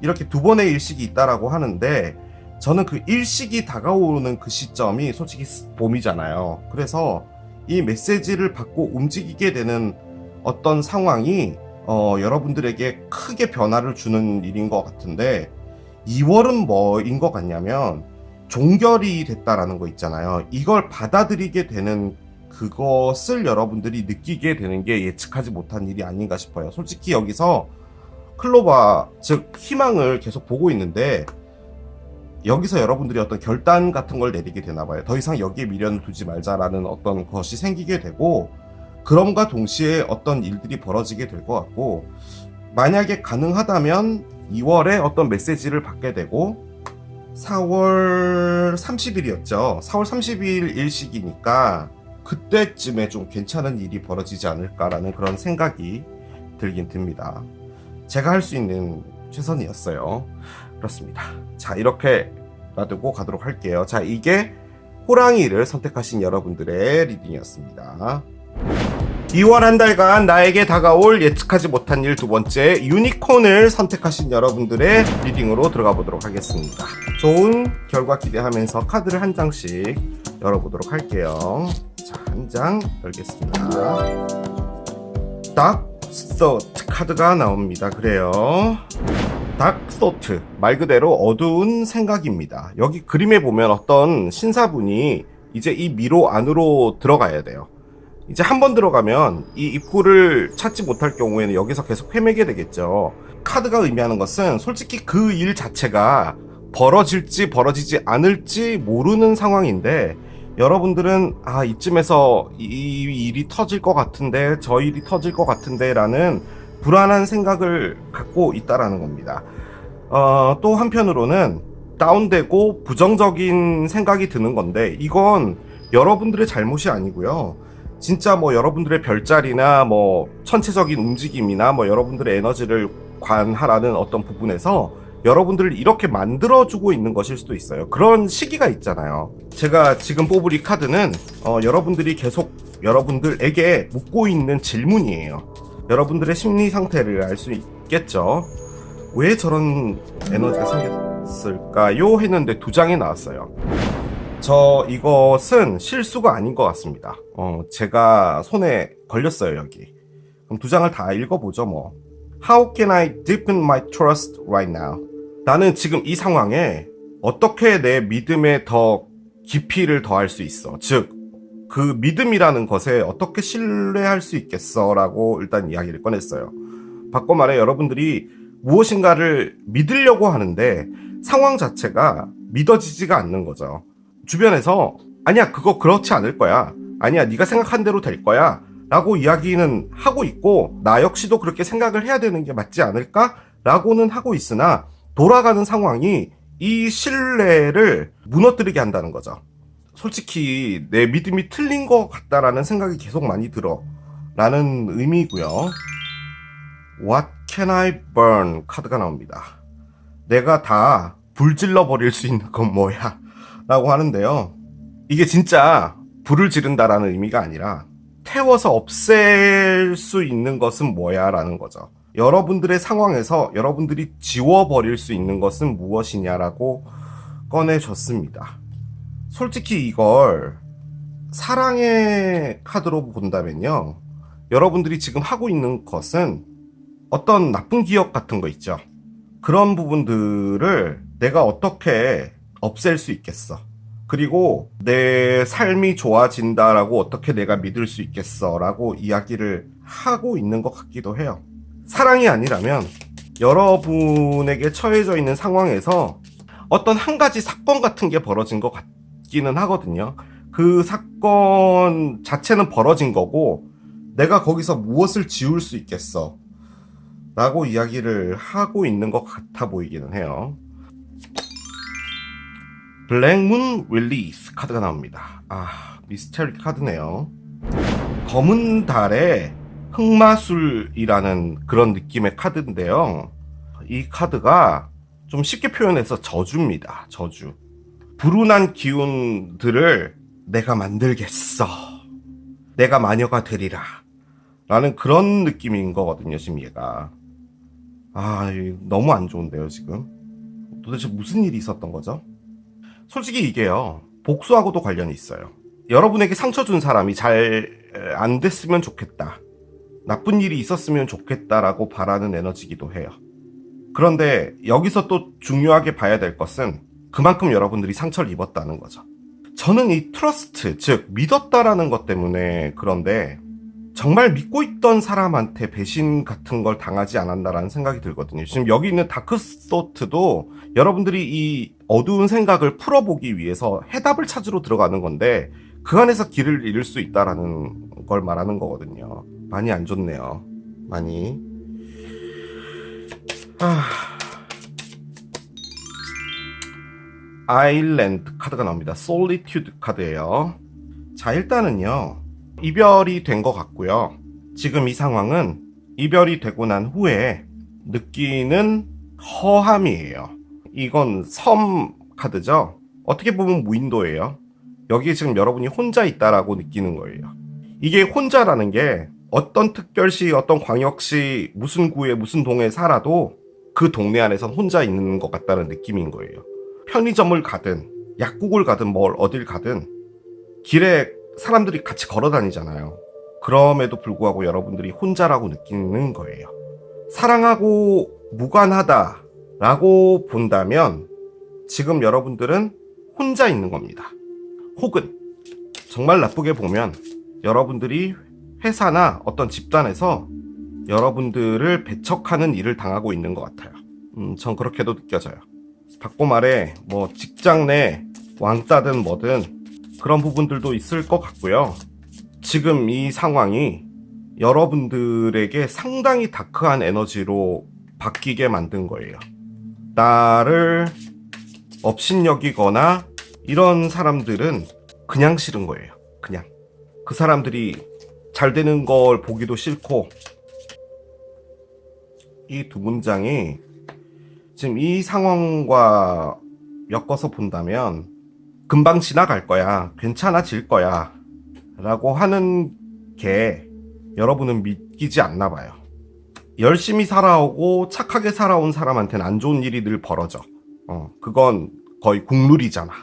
이렇게 두 번의 일식이 있다라고 하는데 저는 그 일식이 다가오는 그 시점이 솔직히 봄이잖아요. 그래서 이 메시지를 받고 움직이게 되는 어떤 상황이 여러분들에게 크게 변화를 주는 일인 것 같은데 2월은 뭐인 것 같냐면 종결이 됐다라는 거 있잖아요. 이걸 받아들이게 되는 그것을 여러분들이 느끼게 되는 게 예측하지 못한 일이 아닌가 싶어요. 솔직히 여기서 클로바, 즉 희망을 계속 보고 있는데 여기서 여러분들이 어떤 결단 같은 걸 내리게 되나 봐요. 더 이상 여기에 미련을 두지 말자라는 어떤 것이 생기게 되고 그럼과 동시에 어떤 일들이 벌어지게 될 것 같고 만약에 가능하다면 2월에 어떤 메시지를 받게 되고 4월 30일이었죠. 4월 30일 일식이니까 그때쯤에 좀 괜찮은 일이 벌어지지 않을까라는 그런 생각이 들긴 듭니다. 제가 할 수 있는 최선이었어요. 그렇습니다. 자, 이렇게 놔두고 가도록 할게요. 자, 이게 호랑이를 선택하신 여러분들의 리딩이었습니다. 2월 한 달간 나에게 다가올 예측하지 못한 일 두 번째, 유니콘을 선택하신 여러분들의 리딩으로 들어가 보도록 하겠습니다. 좋은 결과 기대하면서 카드를 한 장씩 열어보도록 할게요. 자, 한 장 열겠습니다. 닥소트 카드가 나옵니다. 그래요. 닥소트, 말 그대로 어두운 생각입니다. 여기 그림에 보면 어떤 신사분이 이제 이 미로 안으로 들어가야 돼요. 이제 한번 들어가면 이 입구를 찾지 못할 경우에는 여기서 계속 헤매게 되겠죠. 카드가 의미하는 것은 솔직히 그 일 자체가 벌어질지 벌어지지 않을지 모르는 상황인데 여러분들은 이쯤에서 이 일이 터질 것 같은데 저 일이 터질 것 같은데 라는 불안한 생각을 갖고 있다라는 겁니다. 또 한편으로는 다운되고 부정적인 생각이 드는 건데 이건 여러분들의 잘못이 아니고요. 진짜 뭐 여러분들의 별자리나 뭐 천체적인 움직임이나 뭐 여러분들의 에너지를 관할하는 어떤 부분에서 여러분들을 이렇게 만들어주고 있는 것일 수도 있어요. 그런 시기가 있잖아요. 제가 지금 뽑을 이 카드는 여러분들이 계속 여러분들에게 묻고 있는 질문이에요. 여러분들의 심리 상태를 알 수 있겠죠. 왜 저런 에너지가 생겼을까요? 했는데 두 장이 나왔어요. 이것은 실수가 아닌 것 같습니다. 제가 손에 걸렸어요, 여기. 그럼 두 장을 다 읽어보죠, 뭐. How can I deepen my trust right now? 나는 지금 이 상황에 어떻게 내 믿음에 더 깊이를 더할 수 있어? 즉, 그 믿음이라는 것에 어떻게 신뢰할 수 있겠어? 라고 일단 이야기를 꺼냈어요. 바꿔 말해 여러분들이 무엇인가를 믿으려고 하는데 상황 자체가 믿어지지가 않는 거죠. 주변에서 아니야 그거 그렇지 않을 거야, 아니야 네가 생각한 대로 될 거야 라고 이야기는 하고 있고 나 역시도 그렇게 생각을 해야 되는 게 맞지 않을까? 라고는 하고 있으나 돌아가는 상황이 이 신뢰를 무너뜨리게 한다는 거죠. 솔직히 내 믿음이 틀린 것 같다라는 생각이 계속 많이 들어 라는 의미고요. What can I burn? 카드가 나옵니다. 내가 다 불질러 버릴 수 있는 건 뭐야? 라고 하는데요. 이게 진짜 불을 지른다라는 의미가 아니라 태워서 없앨 수 있는 것은 뭐야? 라는 거죠. 여러분들의 상황에서 여러분들이 지워버릴 수 있는 것은 무엇이냐라고 꺼내줬습니다. 솔직히 이걸 사랑의 카드로 본다면요. 여러분들이 지금 하고 있는 것은 어떤 나쁜 기억 같은 거 있죠. 그런 부분들을 내가 어떻게 없앨 수 있겠어. 그리고 내 삶이 좋아진다라고 어떻게 내가 믿을 수 있겠어 라고 이야기를 하고 있는 것 같기도 해요. 사랑이 아니라면 여러분에게 처해져 있는 상황에서 어떤 한 가지 사건 같은 게 벌어진 것 같기는 하거든요. 그 사건 자체는 벌어진 거고 내가 거기서 무엇을 지울 수 있겠어 라고 이야기를 하고 있는 것 같아 보이기는 해요. 블랙문 릴리스 카드가 나옵니다. 미스테리 카드네요. 검은 달의 흑마술이라는 그런 느낌의 카드인데요. 이 카드가 좀 쉽게 표현해서 저주입니다. 저주. 불운한 기운들을 내가 만들겠어. 내가 마녀가 되리라. 라는 그런 느낌인 거거든요, 지금 얘가. 너무 안 좋은데요, 지금. 도대체 무슨 일이 있었던 거죠? 솔직히 이게요, 복수하고도 관련이 있어요. 여러분에게 상처 준 사람이 잘 안 됐으면 좋겠다. 나쁜 일이 있었으면 좋겠다라고 바라는 에너지기도 해요. 그런데 여기서 또 중요하게 봐야 될 것은 그만큼 여러분들이 상처를 입었다는 거죠. 저는 이 트러스트, 즉 믿었다라는 것 때문에 그런데 정말 믿고 있던 사람한테 배신 같은 걸 당하지 않았나라는 생각이 들거든요. 지금 여기 있는 다크소트도 여러분들이 이 어두운 생각을 풀어보기 위해서 해답을 찾으러 들어가는 건데 그 안에서 길을 잃을 수 있다라는 걸 말하는 거거든요. 많이 안 좋네요. 많이. 아일랜드 카드가 나옵니다. 솔리튜드 카드예요. 자, 일단은요, 이별이 된 것 같고요. 지금 이 상황은 이별이 되고 난 후에 느끼는 허함이에요. 이건 섬 카드죠. 어떻게 보면 무인도예요. 여기에 지금 여러분이 혼자 있다라고 느끼는 거예요. 이게 혼자라는 게 어떤 특별시, 어떤 광역시, 무슨 구에, 무슨 동에 살아도 그 동네 안에선 혼자 있는 것 같다는 느낌인 거예요. 편의점을 가든 약국을 가든 뭘 어딜 가든 길에 사람들이 같이 걸어 다니잖아요. 그럼에도 불구하고 여러분들이 혼자라고 느끼는 거예요. 사랑하고 무관하다라고 본다면 지금 여러분들은 혼자 있는 겁니다. 혹은 정말 나쁘게 보면 여러분들이 회사나 어떤 집단에서 여러분들을 배척하는 일을 당하고 있는 것 같아요. 전 그렇게도 느껴져요. 바꿔 말해 뭐 직장 내 왕따든 뭐든 그런 부분들도 있을 것 같고요. 지금 이 상황이 여러분들에게 상당히 다크한 에너지로 바뀌게 만든 거예요. 나를 업신여기거나 이런 사람들은 그냥 싫은 거예요. 그냥. 그 사람들이 잘 되는 걸 보기도 싫고, 이 두 문장이 지금 이 상황과 엮어서 본다면 금방 지나갈 거야, 괜찮아질 거야 라고 하는 게 여러분은 믿기지 않나 봐요. 열심히 살아오고 착하게 살아온 사람한테는 안 좋은 일이 늘 벌어져. 그건 거의 국룰이잖아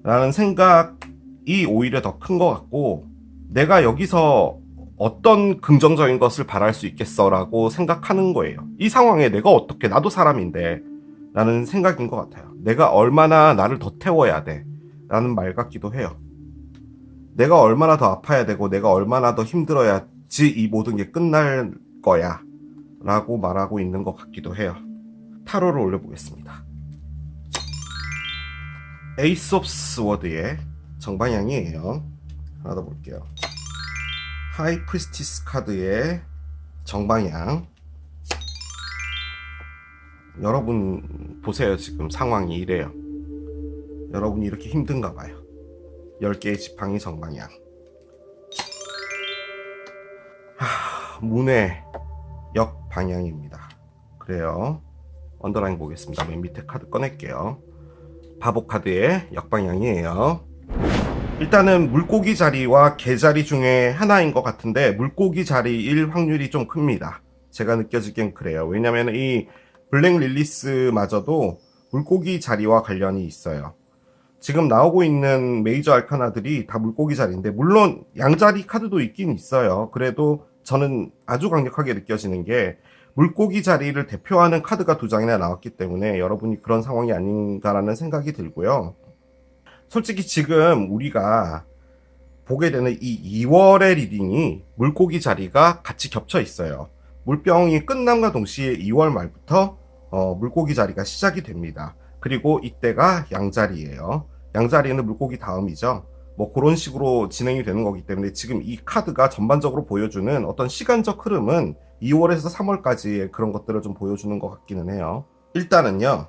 라는 생각이 오히려 더 큰 것 같고, 내가 여기서 어떤 긍정적인 것을 바랄 수 있겠어 라고 생각하는 거예요. 이 상황에 내가 어떻게, 나도 사람인데 라는 생각인 것 같아요. 내가 얼마나 나를 더 태워야 돼 라는 말 같기도 해요. 내가 얼마나 더 아파야 되고 내가 얼마나 더 힘들어야지 이 모든 게 끝날 거야 라고 말하고 있는 것 같기도 해요. 타로를 올려보겠습니다. 에이스 오브 스워드의 정방향이에요. 하나 더 볼게요. 하이 프리스티스 카드의 정방향. 여러분 보세요. 지금 상황이 이래요. 여러분이 이렇게 힘든가 봐요. 10개의 지팡이 정방향. 문의 역방향입니다. 그래요. 언더라인 보겠습니다. 맨 밑에 카드 꺼낼게요. 바보 카드의 역방향이에요. 일단은 물고기 자리와 개 자리 중에 하나인 것 같은데 물고기 자리일 확률이 좀 큽니다. 제가 느껴지기엔 그래요. 왜냐면 이 블랙 릴리스마저도 물고기 자리와 관련이 있어요. 지금 나오고 있는 메이저 알카나들이 다 물고기 자리인데, 물론 양자리 카드도 있긴 있어요. 그래도 저는 아주 강력하게 느껴지는 게 물고기 자리를 대표하는 카드가 2장이나 나왔기 때문에 여러분이 그런 상황이 아닌가라는 생각이 들고요. 솔직히 지금 우리가 보게 되는 이 2월의 리딩이 물고기 자리가 같이 겹쳐 있어요. 물병이 끝남과 동시에 2월 말부터 물고기 자리가 시작이 됩니다. 그리고 이때가 양자리예요. 양자리는 물고기 다음이죠. 뭐 그런 식으로 진행이 되는 거기 때문에 지금 이 카드가 전반적으로 보여주는 어떤 시간적 흐름은 2월에서 3월까지의 그런 것들을 좀 보여주는 것 같기는 해요. 일단은요,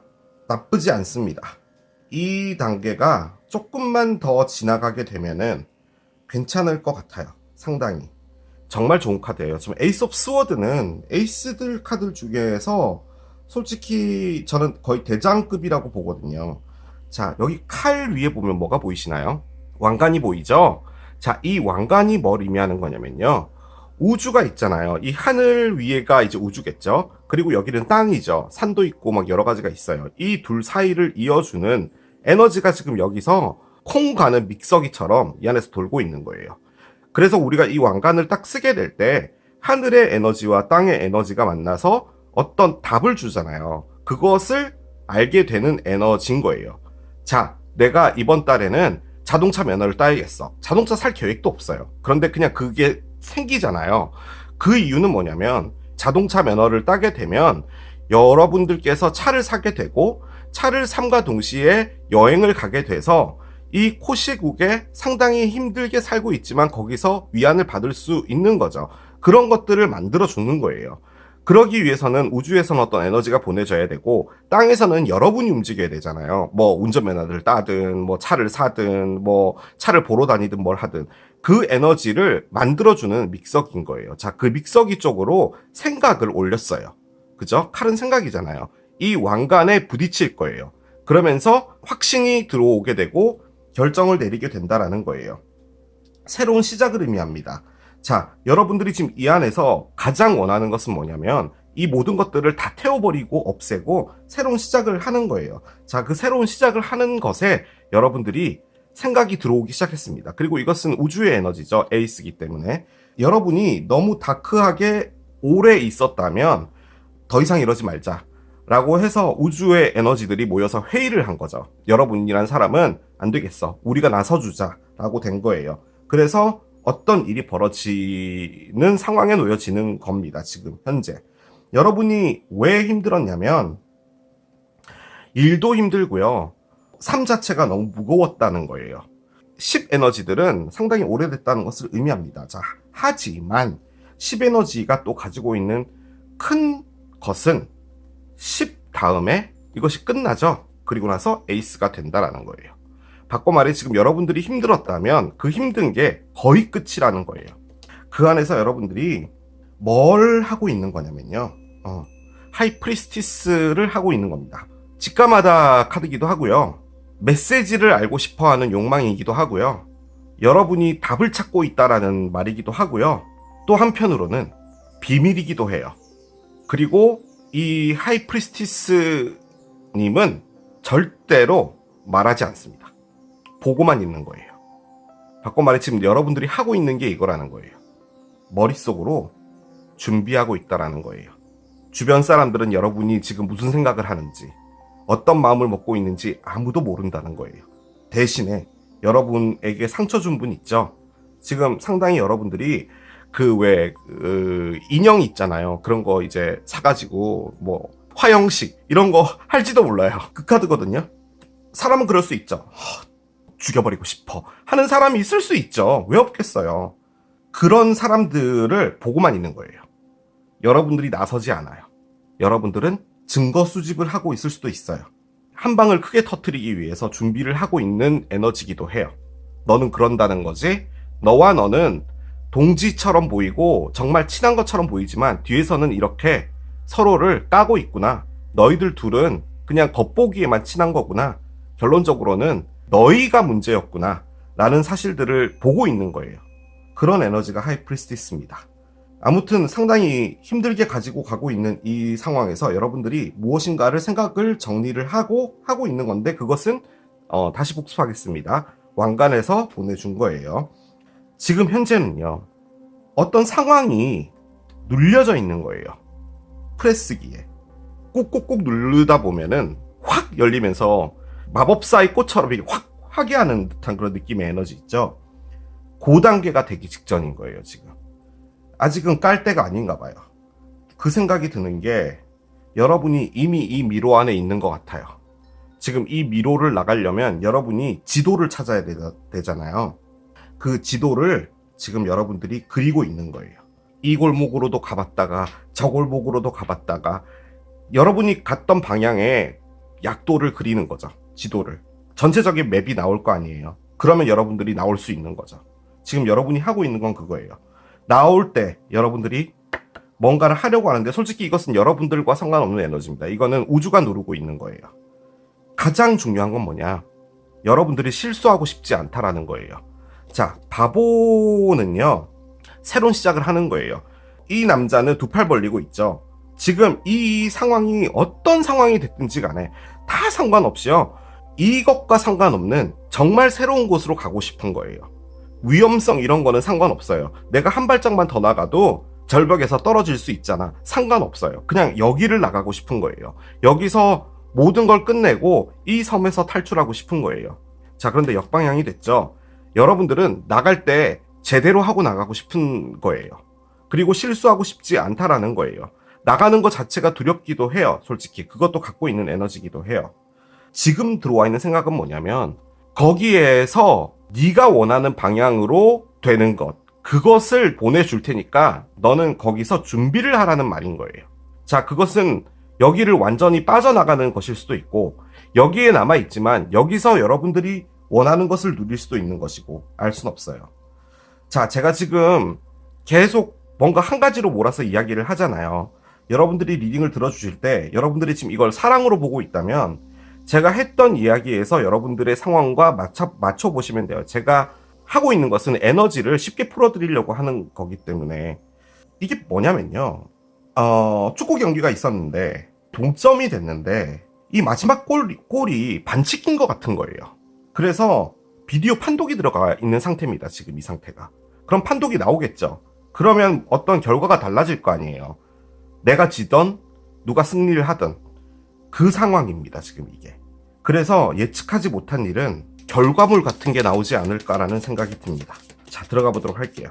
나쁘지 않습니다. 이 단계가 조금만 더 지나가게 되면은 괜찮을 것 같아요. 상당히. 정말 좋은 카드예요. 지금 에이스 오브 스워드는 에이스들 카드 중에서 솔직히 저는 거의 대장급이라고 보거든요. 자, 여기 칼 위에 보면 뭐가 보이시나요? 왕관이 보이죠? 자, 이 왕관이 뭘 의미하는 거냐면요. 우주가 있잖아요. 이 하늘 위에가 이제 우주겠죠? 그리고 여기는 땅이죠. 산도 있고 막 여러 가지가 있어요. 이 둘 사이를 이어주는 에너지가 지금 여기서 콩 가는 믹서기처럼 이 안에서 돌고 있는 거예요. 그래서 우리가 이 왕관을 딱 쓰게 될 때 하늘의 에너지와 땅의 에너지가 만나서 어떤 답을 주잖아요. 그것을 알게 되는 에너지인 거예요. 자, 내가 이번 달에는 자동차 면허를 따야겠어. 자동차 살 계획도 없어요. 그런데 그냥 그게 생기잖아요. 그 이유는 뭐냐면 자동차 면허를 따게 되면 여러분들께서 차를 사게 되고 차를 삼과 동시에 여행을 가게 돼서 이 코시국에 상당히 힘들게 살고 있지만 거기서 위안을 받을 수 있는 거죠. 그런 것들을 만들어 주는 거예요. 그러기 위해서는 우주에서는 어떤 에너지가 보내져야 되고 땅에서는 여러분이 움직여야 되잖아요. 뭐 운전면허를 따든 뭐 차를 사든 뭐 차를 보러 다니든 뭘 하든 그 에너지를 만들어주는 믹서기인 거예요. 자, 그 믹서기 쪽으로 생각을 올렸어요. 그죠? 칼은 생각이잖아요. 이 왕관에 부딪힐 거예요. 그러면서 확신이 들어오게 되고 결정을 내리게 된다라는 거예요. 새로운 시작을 의미합니다. 자, 여러분들이 지금 이 안에서 가장 원하는 것은 뭐냐면 이 모든 것들을 다 태워버리고 없애고 새로운 시작을 하는 거예요. 자, 그 새로운 시작을 하는 것에 여러분들이 생각이 들어오기 시작했습니다. 그리고 이것은 우주의 에너지죠. 에이스이기 때문에. 여러분이 너무 다크하게 오래 있었다면 더 이상 이러지 말자 라고 해서 우주의 에너지들이 모여서 회의를 한 거죠. 여러분이란 사람은 안 되겠어. 우리가 나서주자 라고 된 거예요. 그래서 어떤 일이 벌어지는 상황에 놓여지는 겁니다. 지금 현재. 여러분이 왜 힘들었냐면 일도 힘들고요. 삶 자체가 너무 무거웠다는 거예요. 10 에너지들은 상당히 오래됐다는 것을 의미합니다. 자, 하지만 10 에너지가 또 가지고 있는 큰 것은 10 다음에 이것이 끝나죠. 그리고 나서 에이스가 된다라는 거예요. 바꿔 말해 지금 여러분들이 힘들었다면 그 힘든 게 거의 끝이라는 거예요. 그 안에서 여러분들이 뭘 하고 있는 거냐면요. 하이프리스티스를 하고 있는 겁니다. 직감하다 카드기도 하고요. 메시지를 알고 싶어하는 욕망이기도 하고요. 여러분이 답을 찾고 있다라는 말이기도 하고요. 또 한편으로는 비밀이기도 해요. 그리고 이 하이프리스티스님은 절대로 말하지 않습니다. 보고만 있는 거예요. 바꿔 말해 지금 여러분들이 하고 있는 게 이거라는 거예요. 머릿속으로 준비하고 있다라는 거예요. 주변 사람들은 여러분이 지금 무슨 생각을 하는지 어떤 마음을 먹고 있는지 아무도 모른다는 거예요. 대신에 여러분에게 상처 준 분 있죠? 지금 상당히 여러분들이 인형 있잖아요. 그런 거 이제 사가지고 뭐 화형식 이런 거 할지도 몰라요. 그 카드거든요. 사람은 그럴 수 있죠. 죽여버리고 싶어 하는 사람이 있을 수 있죠. 왜 없겠어요. 그런 사람들을 보고만 있는 거예요. 여러분들이 나서지 않아요. 여러분들은 증거 수집을 하고 있을 수도 있어요. 한 방을 크게 터뜨리기 위해서 준비를 하고 있는 에너지기도 해요. 너는 그런다는 거지. 너와 너는 동지처럼 보이고 정말 친한 것처럼 보이지만 뒤에서는 이렇게 서로를 까고 있구나. 너희들 둘은 그냥 겉보기에만 친한 거구나. 결론적으로는 너희가 문제였구나 라는 사실들을 보고 있는 거예요. 그런 에너지가 하이프리스티스입니다. 아무튼 상당히 힘들게 가지고 가고 있는 이 상황에서 여러분들이 무엇인가를 생각을 정리를 하고 있는 건데 그것은 다시 복습하겠습니다. 왕관에서 보내준 거예요. 지금 현재는요. 어떤 상황이 눌려져 있는 거예요. 프레스기에. 꾹꾹꾹 누르다 보면은 확 열리면서 마법사의 꽃처럼 이게 확 화기하는 듯한 그런 느낌의 에너지 있죠. 그 단계가 되기 직전인 거예요, 지금. 아직은 깔 때가 아닌가 봐요. 그 생각이 드는 게 여러분이 이미 이 미로 안에 있는 것 같아요. 지금 이 미로를 나가려면 여러분이 지도를 찾아야 되잖아요. 그 지도를 지금 여러분들이 그리고 있는 거예요. 이 골목으로도 가봤다가 저 골목으로도 가봤다가 여러분이 갔던 방향에 약도를 그리는 거죠. 지도를. 전체적인 맵이 나올 거 아니에요. 그러면 여러분들이 나올 수 있는 거죠. 지금 여러분이 하고 있는 건 그거예요. 나올 때 여러분들이 뭔가를 하려고 하는데 솔직히 이것은 여러분들과 상관없는 에너지입니다. 이거는 우주가 누르고 있는 거예요. 가장 중요한 건 뭐냐? 여러분들이 실수하고 싶지 않다라는 거예요. 자, 바보는요, 새로운 시작을 하는 거예요. 이 남자는 두 팔 벌리고 있죠. 지금 이 상황이 어떤 상황이 됐든지 간에 다 상관없이요, 이것과 상관없는 정말 새로운 곳으로 가고 싶은 거예요. 위험성 이런 거는 상관없어요. 내가 한 발짝만 더 나가도 절벽에서 떨어질 수 있잖아. 상관없어요. 그냥 여기를 나가고 싶은 거예요. 여기서 모든 걸 끝내고 이 섬에서 탈출하고 싶은 거예요. 자, 그런데 역방향이 됐죠. 여러분들은 나갈 때 제대로 하고 나가고 싶은 거예요. 그리고 실수하고 싶지 않다라는 거예요. 나가는 것 자체가 두렵기도 해요. 솔직히 그것도 갖고 있는 에너지기도 해요. 지금 들어와 있는 생각은 뭐냐면, 거기에서 네가 원하는 방향으로 되는 것, 그것을 보내줄 테니까 너는 거기서 준비를 하라는 말인 거예요. 자, 그것은 여기를 완전히 빠져나가는 것일 수도 있고, 여기에 남아있지만 여기서 여러분들이 원하는 것을 누릴 수도 있는 것이고, 알 순 없어요. 자, 제가 지금 계속 뭔가 한 가지로 몰아서 이야기를 하잖아요. 여러분들이 리딩을 들어주실 때 여러분들이 지금 이걸 사랑으로 보고 있다면 제가 했던 이야기에서 여러분들의 상황과 맞춰보시면 돼요. 제가 하고 있는 것은 에너지를 쉽게 풀어드리려고 하는 거기 때문에. 이게 뭐냐면요, 축구 경기가 있었는데 동점이 됐는데 이 마지막 골이 반칙인 것 같은 거예요. 그래서 비디오 판독이 들어가 있는 상태입니다. 지금 이 상태가. 그럼 판독이 나오겠죠. 그러면 어떤 결과가 달라질 거 아니에요. 내가 지던 누가 승리를 하든 그 상황입니다. 지금 이게. 그래서 예측하지 못한 일은 결과물 같은 게 나오지 않을까라는 생각이 듭니다. 자, 들어가 보도록 할게요.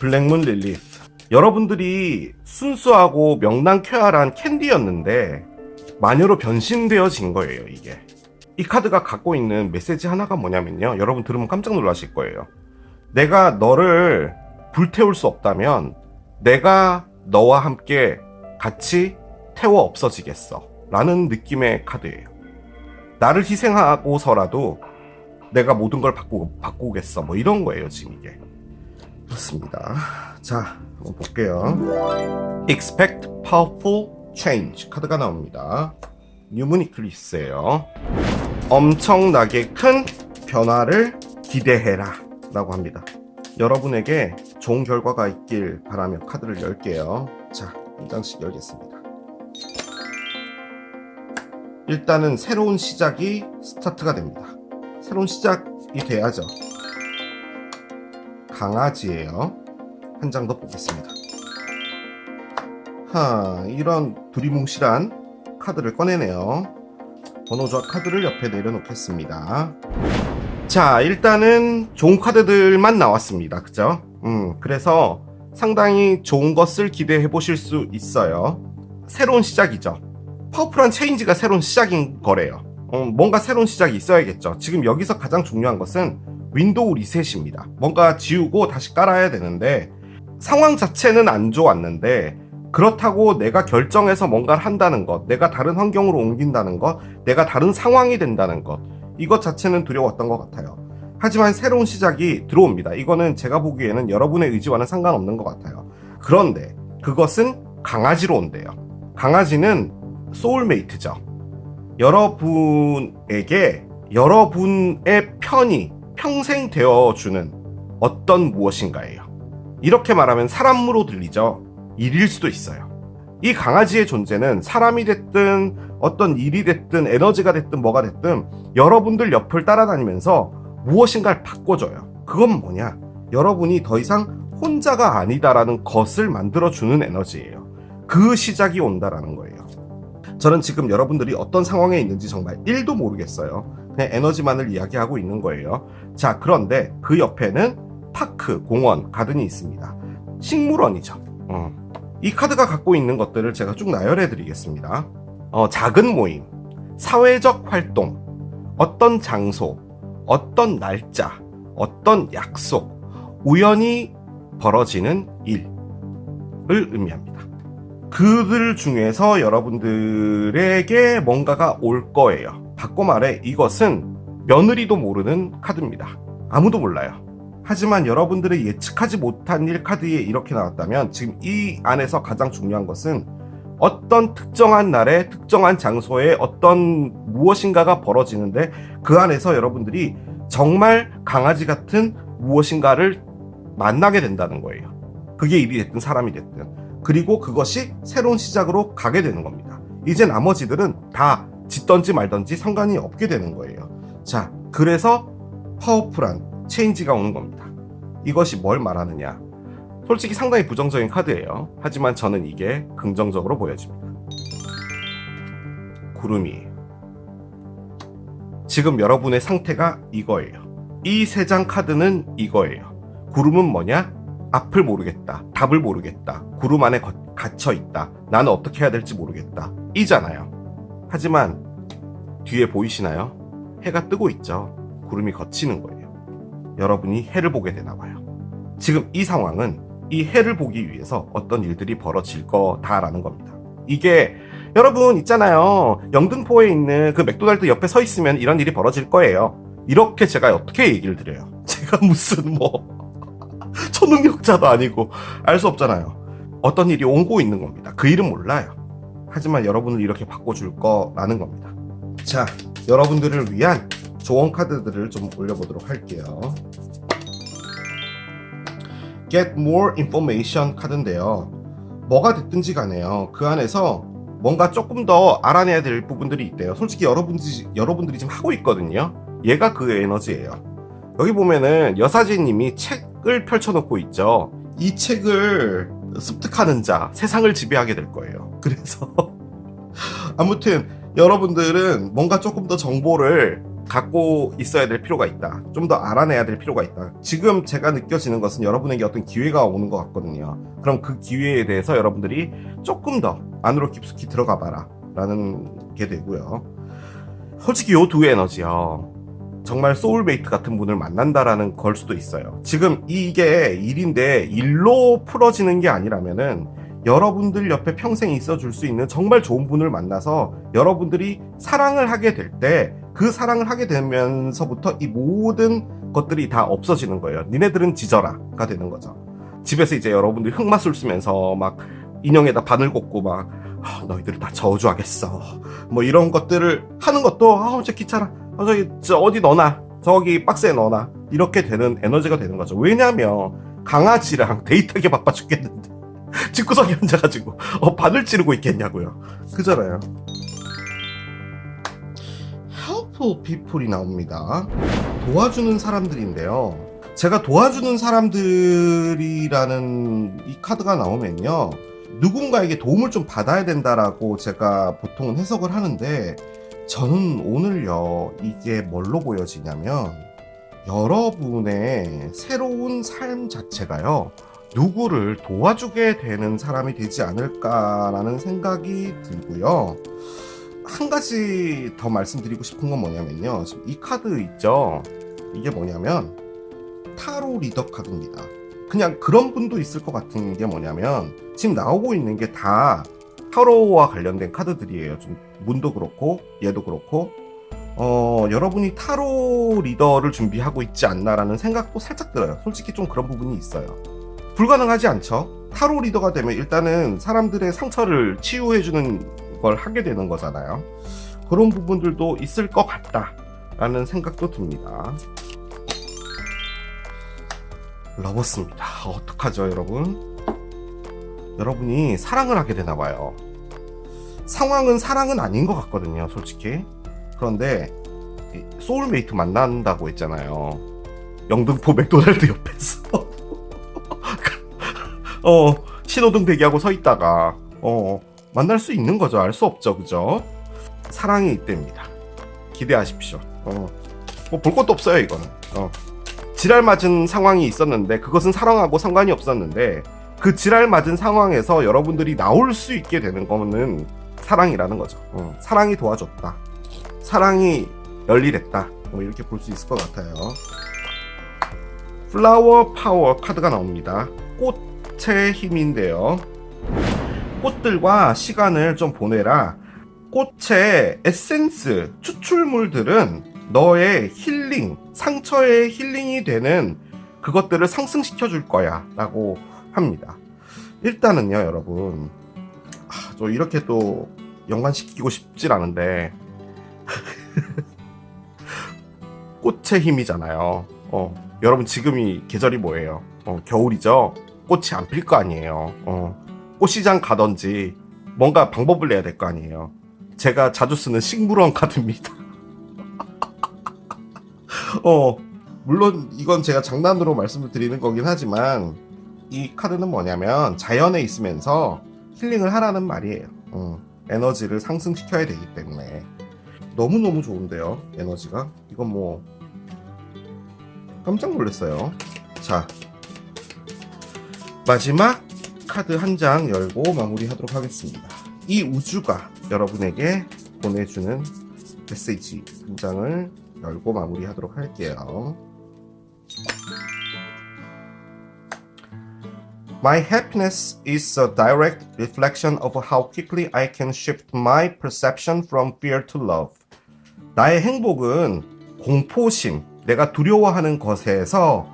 블랙문 릴리스. 여러분들이 순수하고 명랑쾌활한 캔디였는데 마녀로 변신되어진 거예요. 이게. 이 카드가 갖고 있는 메시지 하나가 뭐냐면요, 여러분 들으면 깜짝 놀라실 거예요. 내가 너를 불태울 수 없다면 내가 너와 함께 같이 태워 없어지겠어 라는 느낌의 카드예요. 나를 희생하고서라도 내가 모든 걸 바꾸겠어, 뭐 이런 거예요 지금 이게. 그렇습니다. 자, 한번 볼게요. Expect powerful change 카드가 나옵니다. 뉴무니클리스예요. 엄청나게 큰 변화를 기대해라 라고 합니다. 여러분에게 좋은 결과가 있길 바라며 카드를 열게요. 자, 한 장씩 열겠습니다. 일단은 새로운 시작이 스타트가 됩니다. 새로운 시작이 돼야죠. 강아지예요. 한 장 더 보겠습니다. 이런 두리뭉실한 카드를 꺼내네요. 번호조합 카드를 옆에 내려놓겠습니다. 자, 일단은 좋은 카드들만 나왔습니다. 그죠? 그래서 상당히 좋은 것을 기대해 보실 수 있어요. 새로운 시작이죠. 파워풀한 체인지가 새로운 시작인 거래요. 뭔가 새로운 시작이 있어야겠죠. 지금 여기서 가장 중요한 것은 윈도우 리셋입니다. 뭔가 지우고 다시 깔아야 되는데 상황 자체는 안 좋았는데, 그렇다고 내가 결정해서 뭔가를 한다는 것, 내가 다른 환경으로 옮긴다는 것, 내가 다른 상황이 된다는 것, 이것 자체는 두려웠던 것 같아요. 하지만 새로운 시작이 들어옵니다. 이거는 제가 보기에는 여러분의 의지와는 상관없는 것 같아요. 그런데 그것은 강아지로 온대요. 강아지는 소울메이트죠. 여러분에게 여러분의 편이 평생 되어주는 어떤 무엇인가예요. 이렇게 말하면 사람으로 들리죠. 일일 수도 있어요. 이 강아지의 존재는 사람이 됐든 어떤 일이 됐든 에너지가 됐든 뭐가 됐든 여러분들 옆을 따라다니면서 무엇인가를 바꿔줘요. 그건 뭐냐? 여러분이 더 이상 혼자가 아니다라는 것을 만들어주는 에너지예요. 그 시작이 온다라는 거예요. 저는 지금 여러분들이 어떤 상황에 있는지 정말 1도 모르겠어요. 그냥 에너지만을 이야기하고 있는 거예요. 자, 그런데 그 옆에는 파크, 공원, 가든이 있습니다. 식물원이죠. 이 카드가 갖고 있는 것들을 제가 쭉 나열해 드리겠습니다. 작은 모임, 사회적 활동, 어떤 장소, 어떤 날짜, 어떤 약속, 우연히 벌어지는 일을 의미합니다. 그들 중에서 여러분들에게 뭔가가 올 거예요. 바꿔 말해 이것은 며느리도 모르는 카드입니다. 아무도 몰라요. 하지만 여러분들이 예측하지 못한 일 카드에 이렇게 나왔다면 지금 이 안에서 가장 중요한 것은 어떤 특정한 날에 특정한 장소에 어떤 무엇인가가 벌어지는데 그 안에서 여러분들이 정말 강아지 같은 무엇인가를 만나게 된다는 거예요. 그게 일이 됐든 사람이 됐든. 그리고 그것이 새로운 시작으로 가게 되는 겁니다. 이제 나머지들은 다 짓던지 말던지 상관이 없게 되는 거예요. 자, 그래서 파워풀한 체인지가 오는 겁니다. 이것이 뭘 말하느냐? 솔직히 상당히 부정적인 카드예요. 하지만 저는 이게 긍정적으로 보여집니다. 구름이에요. 지금 여러분의 상태가 이거예요. 이 세 장 카드는 이거예요. 구름은 뭐냐? 앞을 모르겠다. 답을 모르겠다. 구름 안에 갇혀있다. 나는 어떻게 해야 될지 모르겠다. 이잖아요. 하지만 뒤에 보이시나요? 해가 뜨고 있죠. 구름이 걷히는 거예요. 여러분이 해를 보게 되나 봐요. 지금 이 상황은 이 해를 보기 위해서 어떤 일들이 벌어질 거다라는 겁니다. 이게 여러분 있잖아요. 영등포에 있는 그 맥도날드 옆에 서 있으면 이런 일이 벌어질 거예요. 이렇게 제가 어떻게 얘기를 드려요? 제가 무슨 초능력자도 아니고 알 수 없잖아요. 어떤 일이 오고 있는 겁니다. 그 일은 몰라요. 하지만 여러분을 이렇게 바꿔줄 거라는 겁니다. 자, 여러분들을 위한 조언 카드들을 좀 올려보도록 할게요. Get more information 카드인데요. 뭐가 됐든지 간에요. 그 안에서 뭔가 조금 더 알아내야 될 부분들이 있대요. 솔직히 여러분들이 지금 하고 있거든요. 얘가 그 에너지예요. 여기 보면은 여사제님이 책을 펼쳐놓고 있죠. 이 책을 습득하는 자, 세상을 지배하게 될 거예요. 그래서 아무튼 여러분들은 뭔가 조금 더 정보를 갖고 있어야 될 필요가 있다. 좀 더 알아내야 될 필요가 있다. 지금 제가 느껴지는 것은 여러분에게 어떤 기회가 오는 것 같거든요. 그럼 그 기회에 대해서 여러분들이 조금 더 안으로 깊숙이 들어가 봐라 라는 게 되고요. 솔직히 요 두 에너지요. 정말 소울메이트 같은 분을 만난다라는 걸 수도 있어요. 지금 이게 일인데 일로 풀어지는 게 아니라면은 여러분들 옆에 평생 있어줄 수 있는 정말 좋은 분을 만나서 여러분들이 사랑을 하게 될 때 그 사랑을 하게 되면서부터 이 모든 것들이 다 없어지는 거예요. 니네들은 지져라가 되는 거죠. 집에서 이제 여러분들이 흙맛을 쓰면서 막 인형에다 바늘 꽂고 막 너희들을 다 저주하겠어 이런 것들을 하는 것도 진짜 귀찮아. 저기 어디 넣어놔. 저기 박스에 넣어놔. 이렇게 되는 에너지가 되는 거죠. 왜냐면 강아지랑 데이트하기 바빠 죽겠는데 집구석에 앉아가지고 바늘 찌르고 있겠냐고요. 그잖아요. helpful people이 나옵니다. 도와주는 사람들인데요. 제가 도와주는 사람들이라는 이 카드가 나오면요. 누군가에게 도움을 좀 받아야 된다라고 제가 보통은 해석을 하는데 저는 오늘요. 이게 뭘로 보여지냐면 여러분의 새로운 삶 자체가요. 누구를 도와주게 되는 사람이 되지 않을까라는 생각이 들고요. 한 가지 더 말씀드리고 싶은 건 뭐냐면요. 지금 이 카드 있죠? 이게 뭐냐면 타로 리더 카드입니다. 그냥 그런 분도 있을 것 같은 게 뭐냐면 지금 나오고 있는 게 다 타로와 관련된 카드들이에요. 좀 문도 그렇고 얘도 그렇고 여러분이 타로 리더를 준비하고 있지 않나라는 생각도 살짝 들어요. 솔직히 좀 그런 부분이 있어요. 불가능하지 않죠? 타로 리더가 되면 일단은 사람들의 상처를 치유해주는 걸 하게 되는 거잖아요. 그런 부분들도 있을 것 같다라는 생각도 듭니다. 러버스입니다. 어떡하죠, 여러분? 여러분이 사랑을 하게 되나 봐요. 상황은 사랑은 아닌 것 같거든요, 솔직히. 그런데 소울메이트 만난다고 했잖아요. 영등포 맥도날드 옆에서 신호등 대기하고 서 있다가 만날 수 있는 거죠. 알 수 없죠, 그죠? 사랑이 이때입니다. 기대하십시오. 볼 것도 없어요, 이거는. 지랄 맞은 상황이 있었는데 그것은 사랑하고 상관이 없었는데 그 지랄 맞은 상황에서 여러분들이 나올 수 있게 되는 거는 사랑이라는 거죠. 사랑이 도와줬다. 사랑이 열일했다. 이렇게 볼 수 있을 것 같아요. 플라워 파워 카드가 나옵니다. 꽃의 힘인데요. 꽃들과 시간을 좀 보내라. 꽃의 에센스, 추출물들은 너의 힐링, 상처에 힐링이 되는 그것들을 상승시켜 줄 거야 라고 합니다. 일단은요 여러분, 저 이렇게 또 연관시키고 싶진 않은데 꽃의 힘이잖아요. 여러분 지금이 계절이 뭐예요? 겨울이죠? 꽃이 안 필 거 아니에요. 꽃시장 가던지 뭔가 방법을 내야 될 거 아니에요. 제가 자주 쓰는 식물원 카드입니다. 물론 이건 제가 장난으로 말씀을 드리는 거긴 하지만 이 카드는 뭐냐면 자연에 있으면서 힐링을 하라는 말이에요. 에너지를 상승시켜야 되기 때문에 너무너무 좋은데요. 에너지가 이건 뭐 깜짝 놀랐어요. 자, 마지막 카드 한 장 열고 마무리하도록 하겠습니다. 이 우주가 여러분에게 보내주는 메시지 한 장을 열고 마무리하도록 할게요. My happiness is a direct reflection of how quickly I can shift my perception from fear to love. 나의 행복은 공포심, 내가 두려워하는 것에서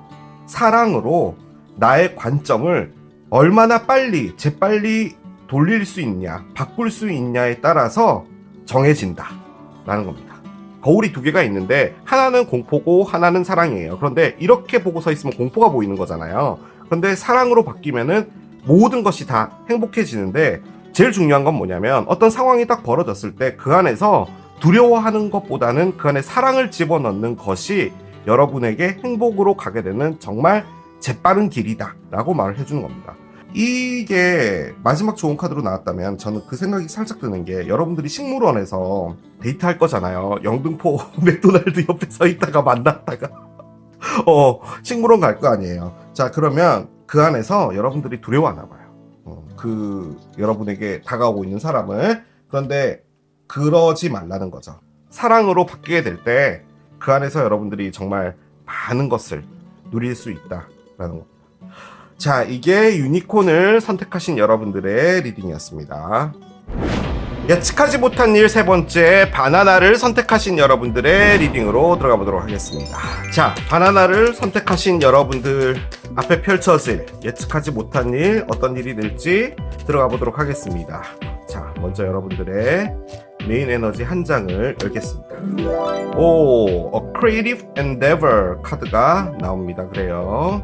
사랑으로 나의 관점을 얼마나 빨리, 재빨리 돌릴 수 있냐, 바꿀 수 있냐에 따라서 정해진다 라는 겁니다. 거울이 두 개가 있는데 하나는 공포고 하나는 사랑이에요. 그런데 이렇게 보고 서 있으면 공포가 보이는 거잖아요. 그런데 사랑으로 바뀌면은 모든 것이 다 행복해지는데 제일 중요한 건 뭐냐면 어떤 상황이 딱 벌어졌을 때 그 안에서 두려워하는 것보다는 그 안에 사랑을 집어넣는 것이 여러분에게 행복으로 가게 되는 정말 재빠른 길이다 라고 말을 해주는 겁니다. 이게 마지막 좋은 카드로 나왔다면 저는 그 생각이 살짝 드는 게 여러분들이 식물원에서 데이트할 거잖아요. 영등포 맥도날드 옆에 서 있다가 만났다가 식물원 갈 거 아니에요. 자, 그러면 그 안에서 여러분들이 두려워하나 봐요. 그 여러분에게 다가오고 있는 사람을. 그런데 그러지 말라는 거죠. 사랑으로 바뀌게 될 때 그 안에서 여러분들이 정말 많은 것을 누릴 수 있다라는 겁니다. 자, 이게 유니콘을 선택하신 여러분들의 리딩이었습니다. 예측하지 못한 일 세 번째, 바나나를 선택하신 여러분들의 리딩으로 들어가 보도록 하겠습니다. 자, 바나나를 선택하신 여러분들 앞에 펼쳐질 예측하지 못한 일, 어떤 일이 될지 들어가 보도록 하겠습니다. 자, 먼저 여러분들의 메인 에너지 한 장을 열겠습니다. 오, A Creative Endeavor 카드가 나옵니다. 그래요.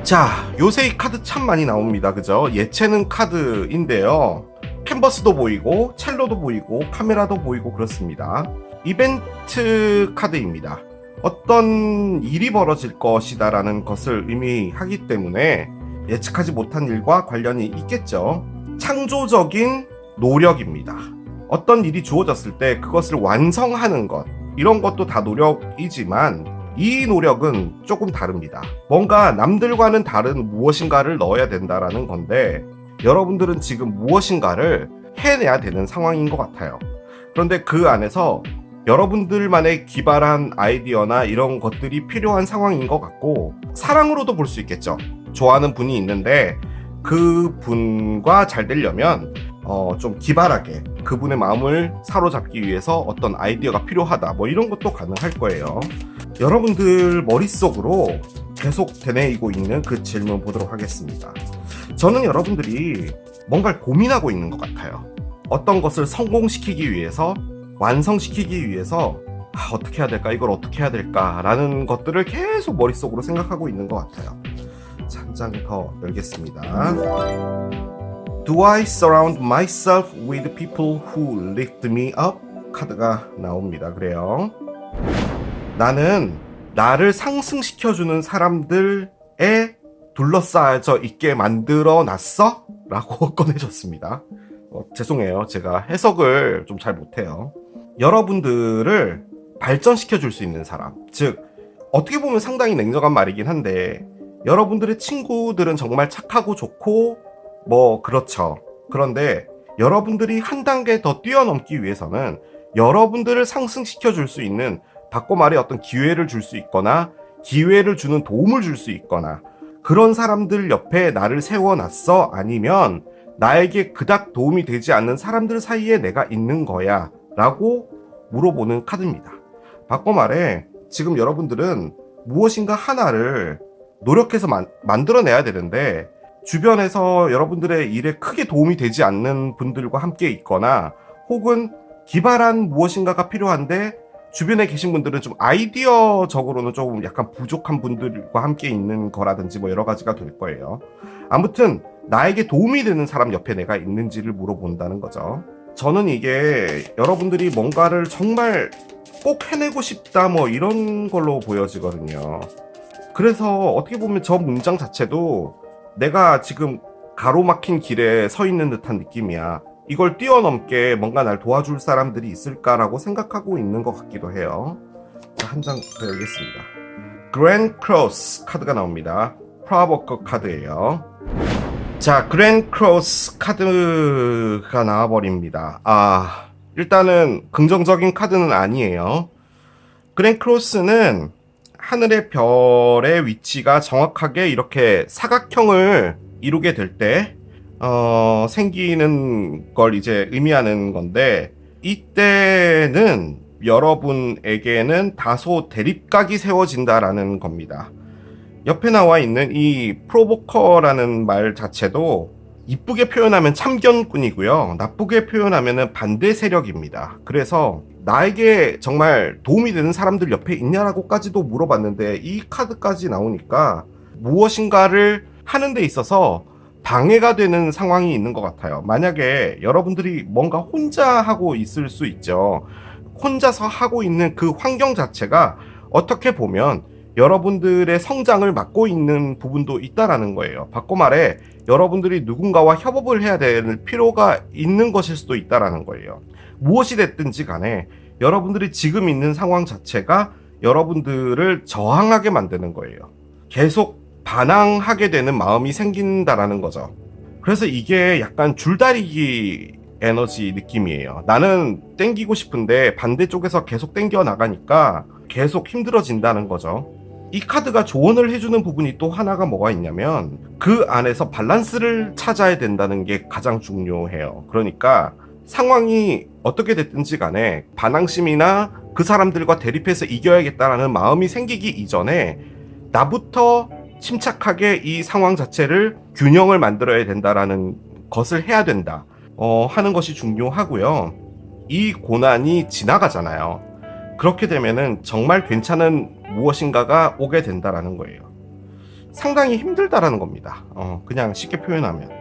자, 요새 이 카드 참 많이 나옵니다. 그죠? 예체능 카드인데요. 캔버스도 보이고 첼로도 보이고 카메라도 보이고 그렇습니다. 이벤트 카드입니다. 어떤 일이 벌어질 것이다 라는 것을 의미하기 때문에 예측하지 못한 일과 관련이 있겠죠. 창조적인 노력입니다. 어떤 일이 주어졌을 때 그것을 완성하는 것, 이런 것도 다 노력이지만 이 노력은 조금 다릅니다. 뭔가 남들과는 다른 무엇인가를 넣어야 된다라는 건데 여러분들은 지금 무엇인가를 해내야 되는 상황인 것 같아요. 그런데 그 안에서 여러분들만의 기발한 아이디어나 이런 것들이 필요한 상황인 것 같고, 사랑으로도 볼 수 있겠죠. 좋아하는 분이 있는데 그 분과 잘 되려면 좀 기발하게 그분의 마음을 사로잡기 위해서 어떤 아이디어가 필요하다, 뭐 이런 것도 가능할 거예요. 여러분들 머릿속으로 계속 되뇌이고 있는 그 질문 보도록 하겠습니다. 저는 여러분들이 뭔가를 고민하고 있는 것 같아요. 어떤 것을 성공시키기 위해서, 완성시키기 위해서 어떻게 해야 될까, 이걸 어떻게 해야 될까 라는 것들을 계속 머릿속으로 생각하고 있는 것 같아요. 자, 한 장 더 열겠습니다. Do I surround myself with people who lift me up? 카드가 나옵니다. 그래요. 나는 나를 상승시켜주는 사람들에 둘러싸여져 있게 만들어 놨어? 라고 꺼내줬습니다. 죄송해요. 제가 해석을 좀 잘 못해요. 여러분들을 발전시켜 줄 수 있는 사람, 즉 어떻게 보면 상당히 냉정한 말이긴 한데 여러분들의 친구들은 정말 착하고 좋고 뭐 그렇죠. 그런데 여러분들이 한 단계 더 뛰어넘기 위해서는 여러분들을 상승시켜 줄 수 있는, 바꿔 말해 어떤 기회를 줄 수 있거나 기회를 주는 도움을 줄 수 있거나 그런 사람들 옆에 나를 세워놨어? 아니면 나에게 그닥 도움이 되지 않는 사람들 사이에 내가 있는 거야? 라고 물어보는 카드입니다. 바꿔 말해 지금 여러분들은 무엇인가 하나를 노력해서 만들어내야 되는데 주변에서 여러분들의 일에 크게 도움이 되지 않는 분들과 함께 있거나 혹은 기발한 무엇인가가 필요한데 주변에 계신 분들은 좀 아이디어적으로는 조금 약간 부족한 분들과 함께 있는 거라든지 뭐 여러 가지가 될 거예요. 아무튼 나에게 도움이 되는 사람 옆에 내가 있는지를 물어본다는 거죠. 저는 이게 여러분들이 뭔가를 정말 꼭 해내고 싶다 뭐 이런 걸로 보여지거든요. 그래서 어떻게 보면 저 문장 자체도 내가 지금 가로막힌 길에 서 있는 듯한 느낌이야. 이걸 뛰어넘게 뭔가 날 도와줄 사람들이 있을까라고 생각하고 있는 것 같기도 해요. 한 장 더 열겠습니다. 그랜 크로스 카드가 나옵니다. 프라버커 카드예요. 자, 그랜 크로스 카드가 나와버립니다. 일단은 긍정적인 카드는 아니에요. 그랜 크로스는 하늘의 별의 위치가 정확하게 이렇게 사각형을 이루게 될 때 생기는 걸 이제 의미하는 건데, 이때는 여러분에게는 다소 대립각이 세워진다라는 겁니다. 옆에 나와 있는 이 프로보커라는 말 자체도 이쁘게 표현하면 참견꾼이고요. 나쁘게 표현하면 반대 세력입니다. 그래서 나에게 정말 도움이 되는 사람들 옆에 있냐라고까지도 물어봤는데 이 카드까지 나오니까 무엇인가를 하는 데 있어서 방해가 되는 상황이 있는 것 같아요. 만약에 여러분들이 뭔가 혼자 하고 있을 수 있죠. 혼자서 하고 있는 그 환경 자체가 어떻게 보면 여러분들의 성장을 막고 있는 부분도 있다라는 거예요. 바꿔 말해 여러분들이 누군가와 협업을 해야 될 필요가 있는 것일 수도 있다라는 거예요. 무엇이 됐든지 간에 여러분들이 지금 있는 상황 자체가 여러분들을 저항하게 만드는 거예요. 계속 반항하게 되는 마음이 생긴다라는 거죠. 그래서 이게 약간 줄다리기 에너지 느낌이에요. 나는 땡기고 싶은데 반대쪽에서 계속 땡겨 나가니까 계속 힘들어진다는 거죠. 이 카드가 조언을 해주는 부분이 또 하나가 뭐가 있냐면 그 안에서 밸런스를 찾아야 된다는 게 가장 중요해요. 그러니까 상황이 어떻게 됐든지 간에 반항심이나 그 사람들과 대립해서 이겨야겠다라는 마음이 생기기 이전에 나부터 침착하게 이 상황 자체를 균형을 만들어야 된다라는 것을 해야 된다 하는 것이 중요하고요. 이 고난이 지나가잖아요. 그렇게 되면은 정말 괜찮은 무엇인가가 오게 된다라는 거예요. 상당히 힘들다라는 겁니다. 그냥 쉽게 표현하면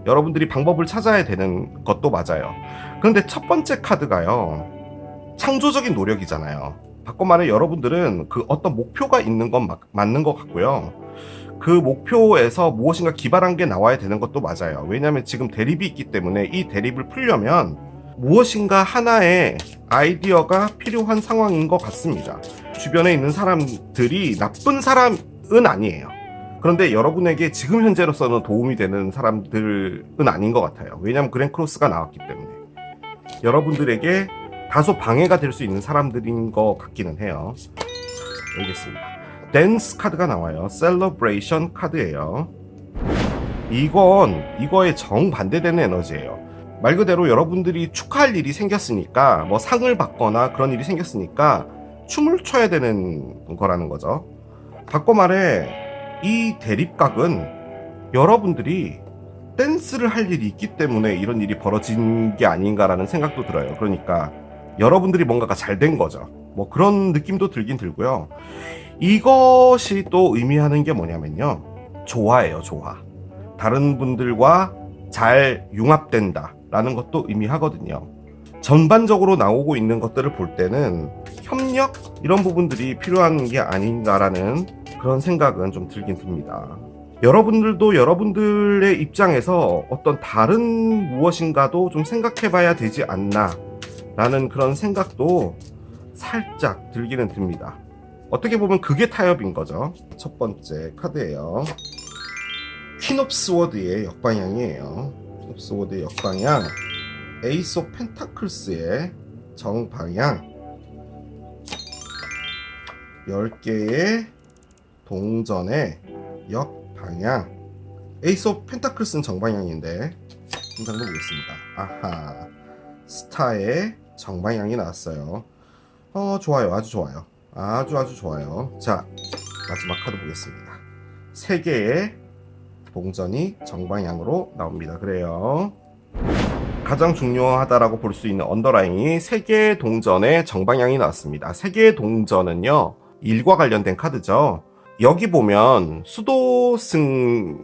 여러분들이 방법을 찾아야 되는 것도 맞아요. 그런데 첫 번째 카드가요, 창조적인 노력이잖아요. 바꿔 말해 여러분들은 그 어떤 목표가 있는 건 맞는 것 같고요. 그 목표에서 무엇인가 기발한 게 나와야 되는 것도 맞아요. 왜냐하면 지금 대립이 있기 때문에 이 대립을 풀려면 무엇인가 하나의 아이디어가 필요한 상황인 것 같습니다. 주변에 있는 사람들이 나쁜 사람은 아니에요. 그런데 여러분에게 지금 현재로서는 도움이 되는 사람들은 아닌 것 같아요. 왜냐하면 그랜 크로스가 나왔기 때문에 여러분들에게 다소 방해가 될 수 있는 사람들인 것 같기는 해요. 자, 알겠습니다. 댄스 카드가 나와요. 셀러브레이션 카드예요. 이거에 정반대되는 에너지예요. 말 그대로 여러분들이 축하할 일이 생겼으니까 뭐 상을 받거나 그런 일이 생겼으니까 춤을 춰야 되는 거라는 거죠. 바꿔 말해 이 대립각은 여러분들이 댄스를 할 일이 있기 때문에 이런 일이 벌어진 게 아닌가라는 생각도 들어요. 그러니까 여러분들이 뭔가가 잘 된 거죠. 뭐 그런 느낌도 들긴 들고요. 이것이 또 의미하는 게 뭐냐면요, 조화예요. 조화. 다른 분들과 잘 융합된다 라는 것도 의미하거든요. 전반적으로 나오고 있는 것들을 볼 때는 협력 이런 부분들이 필요한 게 아닌가라는 그런 생각은 좀 들긴 듭니다. 여러분들도 여러분들의 입장에서 어떤 다른 무엇인가도 좀 생각해 봐야 되지 않나 라는 그런 생각도 살짝 들기는 듭니다. 어떻게 보면 그게 타협인 거죠. 첫 번째 카드예요. 퀸 오브 스워드의 역방향이에요. 퀸 오브 스워드의 역방향, 에이스 오브 펜타클스의 정방향, 10개의 동전의 역방향. 에이스 오브 펜타클스는 정방향인데 한 장 더 보겠습니다. 아하, 스타의 정방향이 나왔어요. 좋아요. 아주 좋아요. 아주 좋아요. 자, 마지막 카드 보겠습니다. 3개의 동전이 정방향으로 나옵니다. 그래요. 가장 중요하다라고 볼 수 있는 언더라인이 3개의 동전의 정방향이 나왔습니다. 3개의 동전은요, 일과 관련된 카드죠. 여기 보면 수도승으로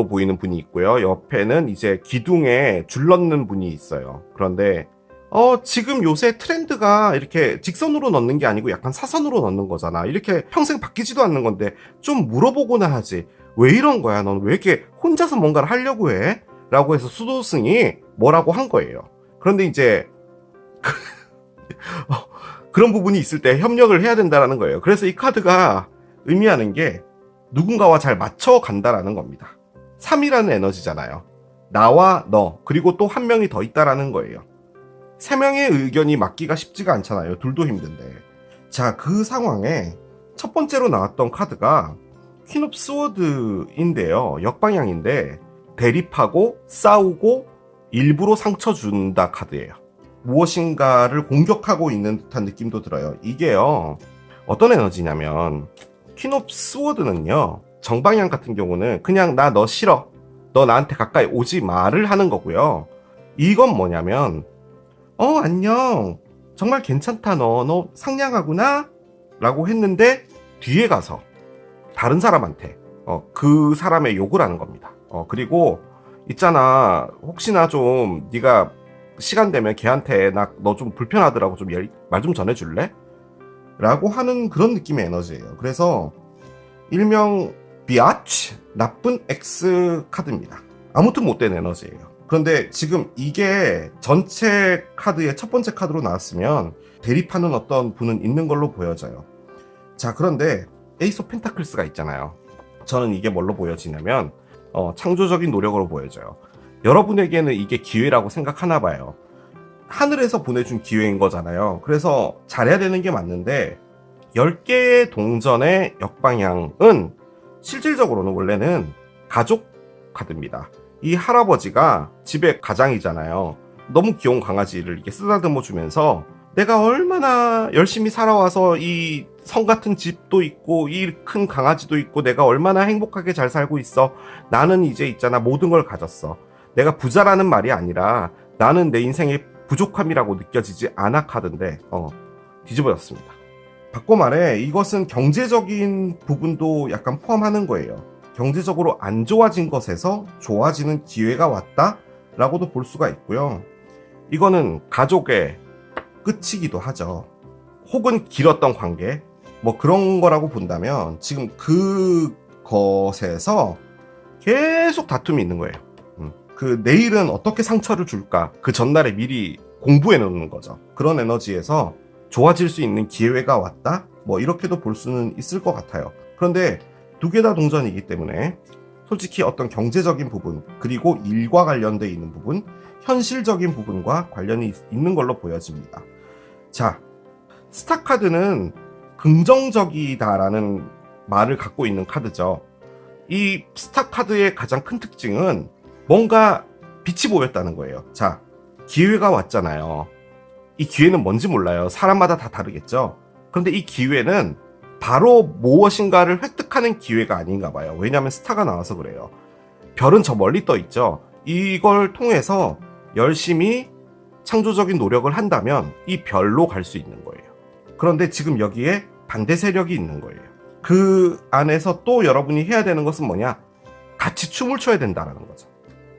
보이는 분이 있고요. 옆에는 이제 기둥에 줄 넣는 분이 있어요. 그런데 지금 요새 트렌드가 이렇게 직선으로 넣는 게 아니고 약간 사선으로 넣는 거잖아. 이렇게 평생 바뀌지도 않는 건데 좀 물어보고나 하지. 왜 이런 거야? 넌 왜 이렇게 혼자서 뭔가를 하려고 해? 라고 해서 수도승이 뭐라고 한 거예요. 그런데 이제 그런 부분이 있을 때 협력을 해야 된다는 거예요. 그래서 이 카드가 의미하는 게 누군가와 잘 맞춰 간다라는 겁니다. 3이라는 에너지잖아요. 나와 너, 그리고 또 한 명이 더 있다라는 거예요. 3명의 의견이 맞기가 쉽지가 않잖아요. 둘도 힘든데. 자, 그 상황에 첫 번째로 나왔던 카드가 퀸 오브 스워드인데요. 역방향인데 대립하고 싸우고 일부러 상처 준다 카드예요. 무엇인가를 공격하고 있는 듯한 느낌도 들어요. 이게요, 어떤 에너지냐면 퀸 오브 스워드는요, 정방향 같은 경우는 그냥 나 너 싫어, 너 나한테 가까이 오지 마를 하는 거고요. 이건 뭐냐면 안녕, 정말 괜찮다, 너 상냥하구나 라고 했는데 뒤에 가서 다른 사람한테 그 사람의 욕을 하는 겁니다. 그리고 있잖아, 혹시나 좀 네가 시간 되면 걔한테 나 너 좀 불편하더라고, 좀 말 좀 전해줄래? 라고 하는 그런 느낌의 에너지예요. 그래서 일명 비아치, 나쁜 X 카드입니다. 아무튼 못된 에너지예요. 그런데 지금 이게 전체 카드의 첫 번째 카드로 나왔으면 대립하는 어떤 분은 있는 걸로 보여져요. 자, 그런데 에이스 오브 펜타클스가 있잖아요. 저는 이게 뭘로 보여지냐면 창조적인 노력으로 보여져요. 여러분에게는 이게 기회라고 생각하나 봐요. 하늘에서 보내준 기회인 거잖아요. 그래서 잘해야 되는 게 맞는데 10개의 동전의 역방향은 실질적으로는 원래는 가족 카드입니다. 이 할아버지가 집의 가장이잖아요. 너무 귀여운 강아지를 이렇게 쓰다듬어 주면서 내가 얼마나 열심히 살아와서 이 성 같은 집도 있고 이 큰 강아지도 있고 내가 얼마나 행복하게 잘 살고 있어. 나는 이제 있잖아, 모든 걸 가졌어. 내가 부자라는 말이 아니라 나는 내 인생의 부족함이라고 느껴지지 않아 카드인데 뒤집어졌습니다. 바꿔 말해 이것은 경제적인 부분도 약간 포함하는 거예요. 경제적으로 안 좋아진 것에서 좋아지는 기회가 왔다 라고도 볼 수가 있고요. 이거는 가족의 끝이기도 하죠. 혹은 길었던 관계, 뭐 그런 거라고 본다면 지금 그것에서 계속 다툼이 있는 거예요. 그 내일은 어떻게 상처를 줄까, 그 전날에 미리 공부해 놓는 거죠. 그런 에너지에서 좋아질 수 있는 기회가 왔다, 뭐 이렇게도 볼 수는 있을 것 같아요. 그런데 두 개 다 동전이기 때문에 솔직히 어떤 경제적인 부분, 그리고 일과 관련돼 있는 부분, 현실적인 부분과 관련이 있는 걸로 보여집니다. 자, 스타 카드는 긍정적이다라는 말을 갖고 있는 카드죠. 이 스타 카드의 가장 큰 특징은 뭔가 빛이 보였다는 거예요. 자, 기회가 왔잖아요. 이 기회는 뭔지 몰라요. 사람마다 다 다르겠죠. 그런데 이 기회는 바로 무엇인가를 획득하는 기회가 아닌가 봐요. 왜냐하면 스타가 나와서 그래요. 별은 저 멀리 떠 있죠. 이걸 통해서 열심히 창조적인 노력을 한다면 이 별로 갈 수 있는 거예요. 그런데 지금 여기에 반대 세력이 있는 거예요. 그 안에서 또 여러분이 해야 되는 것은 뭐냐? 같이 춤을 춰야 된다는 거죠.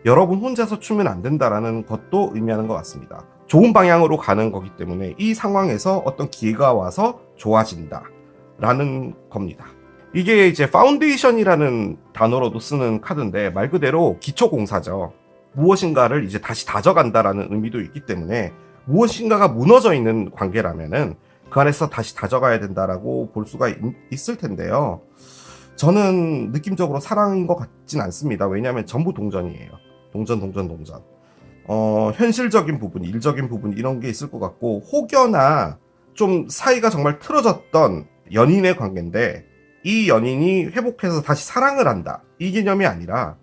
여러분 혼자서 추면 안 된다라는 것도 의미하는 것 같습니다. 좋은 방향으로 가는 거기 때문에 이 상황에서 어떤 기회가 와서 좋아진다 라는 겁니다. 이게 이제 파운데이션이라는 단어로도 쓰는 카드인데 말 그대로 기초공사죠. 무엇인가를 이제 다시 다져간다라는 의미도 있기 때문에 무엇인가가 무너져 있는 관계라면은 그 안에서 다시 다져가야 된다라고 볼 수가 있을 텐데요. 저는 느낌적으로 사랑인 것 같진 않습니다. 왜냐하면 전부 동전이에요. 동전. 현실적인 부분, 일적인 부분 이런 게 있을 것 같고, 혹여나 좀 사이가 정말 틀어졌던 연인의 관계인데 이 연인이 회복해서 다시 사랑을 한다, 이 개념이 아니라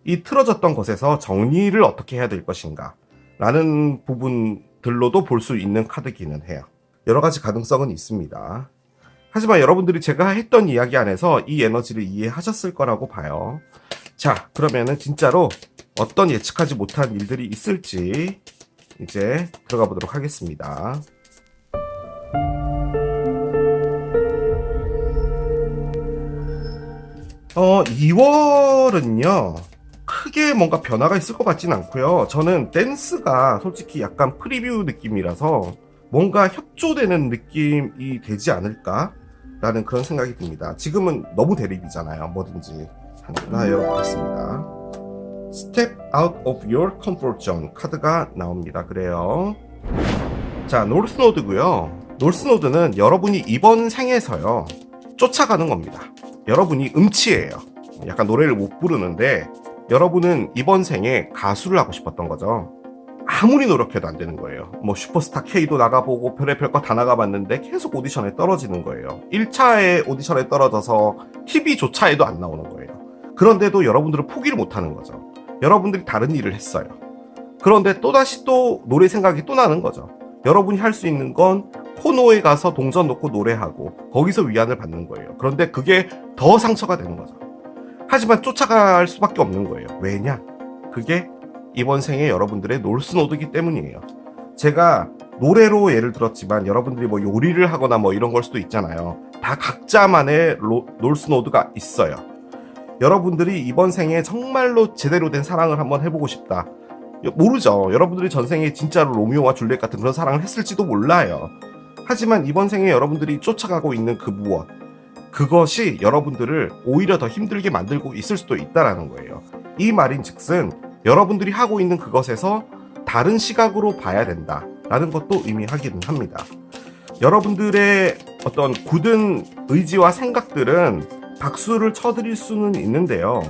이 틀어졌던 것에서 정리를 어떻게 해야 될 것인가 라는 부분들로도 볼 수 있는 카드기는 해요. 여러 가지 가능성은 있습니다. 하지만 여러분들이 제가 했던 이야기 안에서 이 에너지를 이해하셨을 거라고 봐요. 자, 그러면은 진짜로 어떤 예측하지 못한 일들이 있을지 이제 들어가 보도록 하겠습니다. 2월은요 크게 뭔가 변화가 있을 것 같진 않고요. 저는 댄스가 솔직히 약간 프리뷰 느낌이라서 뭔가 협조되는 느낌이 되지 않을까 라는 그런 생각이 듭니다. 지금은 너무 대립이잖아요. 뭐든지 하나 열어보겠습니다. Step out of your comfort zone 카드가 나옵니다. 그래요. 자, 노스노드고요. 노스노드는 여러분이 이번 생에서요 쫓아가는 겁니다. 여러분이 음치예요. 약간 노래를 못 부르는데 여러분은 이번 생에 가수를 하고 싶었던 거죠. 아무리 노력해도 안 되는 거예요. 뭐 슈퍼스타 K도 나가보고 별의별 거 다 나가봤는데 계속 오디션에 떨어지는 거예요. 1차에 오디션에 떨어져서 TV조차에도 안 나오는 거예요. 그런데도 여러분들은 포기를 못 하는 거죠. 여러분들이 다른 일을 했어요. 그런데 또다시 또 노래 생각이 또 나는 거죠. 여러분이 할 수 있는 건 코너에 가서 동전 놓고 노래하고 거기서 위안을 받는 거예요. 그런데 그게 더 상처가 되는 거죠. 하지만 쫓아갈 수밖에 없는 거예요. 왜냐? 그게 이번 생에 여러분들의 노스노드이기 때문이에요. 제가 노래로 예를 들었지만 여러분들이 뭐 요리를 하거나 뭐 이런 걸 수도 있잖아요. 다 각자만의 노스노드가 있어요. 여러분들이 이번 생에 정말로 제대로 된 사랑을 한번 해보고 싶다. 모르죠. 여러분들이 전생에 진짜로 로미오와 줄리엣 같은 그런 사랑을 했을지도 몰라요. 하지만 이번 생에 여러분들이 쫓아가고 있는 그 무엇, 그것이 여러분들을 오히려 더 힘들게 만들고 있을 수도 있다라는 거예요. 이 말인 즉슨 여러분들이 하고 있는 그것에서 다른 시각으로 봐야 된다라는 것도 의미하기는 합니다. 여러분들의 어떤 굳은 의지와 생각들은 박수를 쳐드릴 수는 있는데요.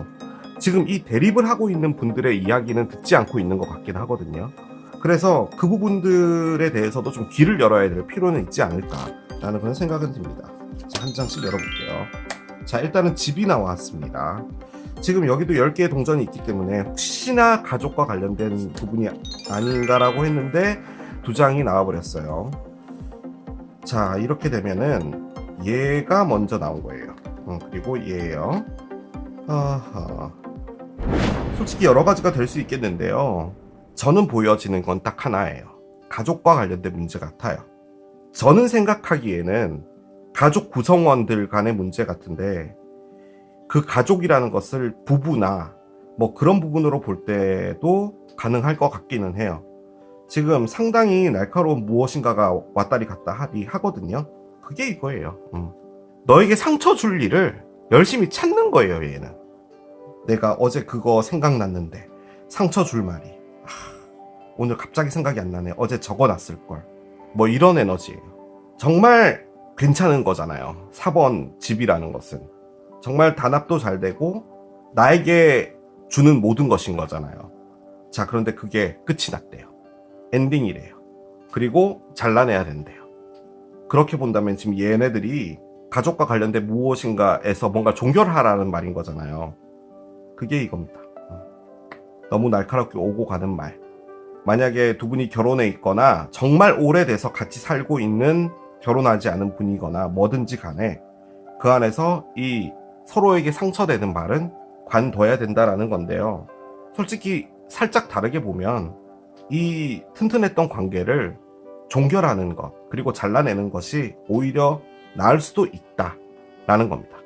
지금 이 대립을 하고 있는 분들의 이야기는 듣지 않고 있는 것 같긴 하거든요. 그래서 그 부분들에 대해서도 좀 귀를 열어야 될 필요는 있지 않을까라는 그런 생각은 듭니다. 자, 한 장씩 열어볼게요. 자, 일단은 집이 나왔습니다. 지금 여기도 10개의 동전이 있기 때문에 혹시나 가족과 관련된 부분이 아닌가라고 했는데 2장이 나와버렸어요. 자, 이렇게 되면은 얘가 먼저 나온 거예요. 그리고 얘예요. 아하. 솔직히 여러 가지가 될 수 있겠는데요. 저는 보여지는 건 딱 하나예요. 가족과 관련된 문제 같아요. 저는 생각하기에는 가족 구성원들 간의 문제 같은데 그 가족이라는 것을 부부나 뭐 그런 부분으로 볼 때도 가능할 것 같기는 해요. 지금 상당히 날카로운 무엇인가가 왔다리 갔다리 하거든요. 그게 이거예요. 너에게 상처 줄 일을 열심히 찾는 거예요. 얘는 내가 어제 그거 생각났는데 상처 줄 말이 오늘 갑자기 생각이 안 나네. 어제 적어놨을걸. 뭐 이런 에너지예요. 정말 괜찮은 거잖아요. 4번 집이라는 것은 정말 단합도 잘 되고 나에게 주는 모든 것인 거잖아요. 자, 그런데 그게 끝이 났대요. 엔딩이래요. 그리고 잘라내야 된대요. 그렇게 본다면 지금 얘네들이 가족과 관련된 무엇인가에서 뭔가 종결하라는 말인 거잖아요. 그게 이겁니다. 너무 날카롭게 오고 가는 말. 만약에 두 분이 결혼해 있거나 정말 오래돼서 같이 살고 있는 결혼하지 않은 분이거나 뭐든지 간에 그 안에서 이 서로에게 상처되는 말은 관둬야 된다라는 건데요. 솔직히 살짝 다르게 보면 이 튼튼했던 관계를 종결하는 것 그리고 잘라내는 것이 오히려 나을 수도 있다라는 겁니다.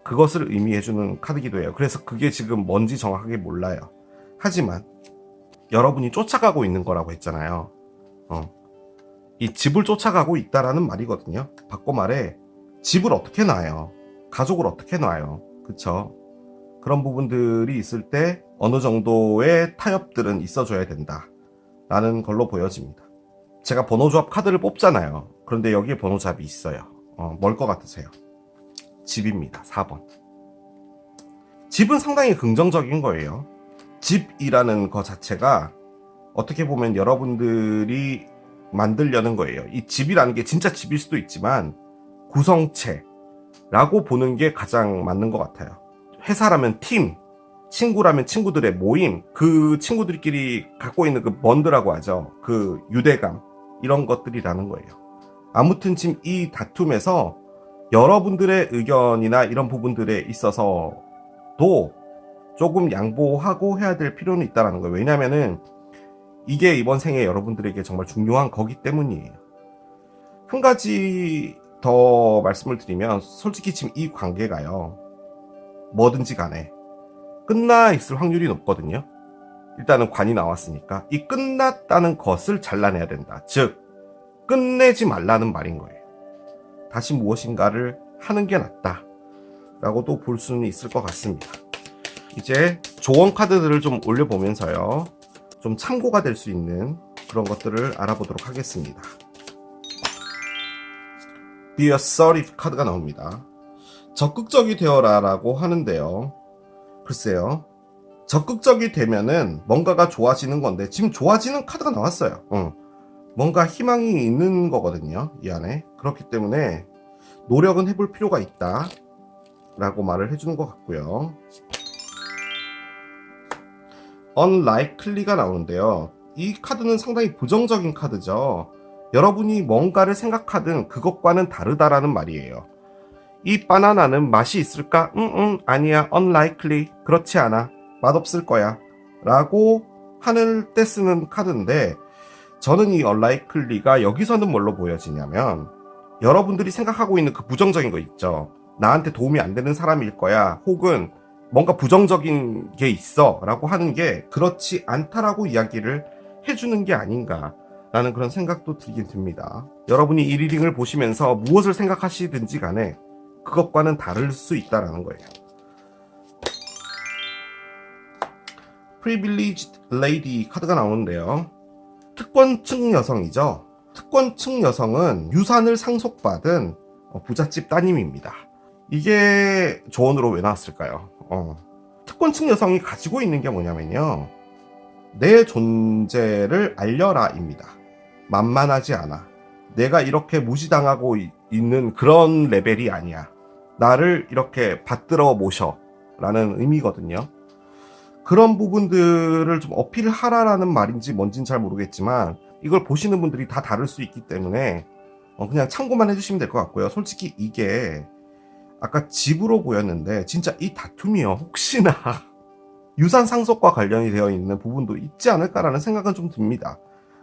그것을 의미해주는 카드기도 해요. 그래서 그게 지금 뭔지 정확하게 몰라요. 하지만 여러분이 쫓아가고 있는 거라고 했잖아요. 이 집을 쫓아가고 있다라는 말이거든요. 바꿔 말해 집을 어떻게 놔요? 가족을 어떻게 놔요? 그쵸? 그런 부분들이 있을 때 어느 정도의 타협들은 있어줘야 된다 라는 걸로 보여집니다. 제가 번호조합 카드를 뽑잖아요. 그런데 여기에 번호조합이 있어요. 뭘 것 같으세요? 집입니다. 4번. 집은 상당히 긍정적인 거예요. 집이라는 것 자체가 어떻게 보면 여러분들이 만들려는 거예요. 이 집이라는 게 진짜 집일 수도 있지만 구성체라고 보는 게 가장 맞는 것 같아요. 회사라면 팀, 친구라면 친구들의 모임, 그 친구들끼리 갖고 있는 그 번드라고 하죠. 그 유대감, 이런 것들이라는 거예요. 아무튼 지금 이 다툼에서 여러분들의 의견이나 이런 부분들에 있어서도 조금 양보하고 해야 될 필요는 있다는 거예요. 왜냐면은 이게 이번 생에 여러분들에게 정말 중요한 거기 때문이에요. 한 가지 더 말씀을 드리면 솔직히 지금 이 관계가요, 뭐든지 간에 끝나 있을 확률이 높거든요. 일단은 관이 나왔으니까 이 끝났다는 것을 잘라내야 된다. 즉 끝내지 말라는 말인 거예요. 다시 무엇인가를 하는 게 낫다 라고도 볼 수는 있을 것 같습니다. 이제 조언 카드들을 좀 올려보면서요, 좀 참고가 될 수 있는 그런 것들을 알아보도록 하겠습니다. Be assertive 카드가 나옵니다. 적극적이 되어라 라고 하는데요, 글쎄요, 적극적이 되면은 뭔가가 좋아지는 건데 지금 좋아지는 카드가 나왔어요. 뭔가 희망이 있는 거거든요, 이 안에. 그렇기 때문에 노력은 해볼 필요가 있다 라고 말을 해주는 것 같고요. unlikely가 나오는데요, 이 카드는 상당히 부정적인 카드죠. 여러분이 뭔가를 생각하든 그것과는 다르다라는 말이에요. 이 바나나는 맛이 있을까? 아니야, unlikely, 그렇지 않아, 맛없을 거야 라고 하는 때 쓰는 카드인데, 저는 이 unlikely가 여기서는 뭘로 보여지냐면, 여러분들이 생각하고 있는 그 부정적인 거 있죠. 나한테 도움이 안 되는 사람일 거야, 혹은 뭔가 부정적인 게 있어 라고 하는 게 그렇지 않다라고 이야기를 해주는 게 아닌가 라는 그런 생각도 들긴 듭니다. 여러분이 이 리딩을 보시면서 무엇을 생각하시든지 간에 그것과는 다를 수 있다라는 거예요. Privileged Lady 카드가 나오는데요, 특권층 여성이죠. 특권층 여성은 유산을 상속받은 부잣집 따님입니다. 이게 조언으로 왜 나왔을까요? 특권층 여성이 가지고 있는 게 뭐냐면요, 내 존재를 알려라 입니다. 만만하지 않아. 내가 이렇게 무시당하고 있는 그런 레벨이 아니야. 나를 이렇게 받들어 모셔 라는 의미거든요. 그런 부분들을 좀 어필하라라는 말인지 뭔진 잘 모르겠지만 이걸 보시는 분들이 다 다를 수 있기 때문에 그냥 참고만 해주시면 될 것 같고요. 솔직히 이게 아까 집으로 보였는데 진짜 이 다툼이요, 혹시나 유산 상속과 관련이 되어 있는 부분도 있지 않을까라는 생각은 좀 듭니다.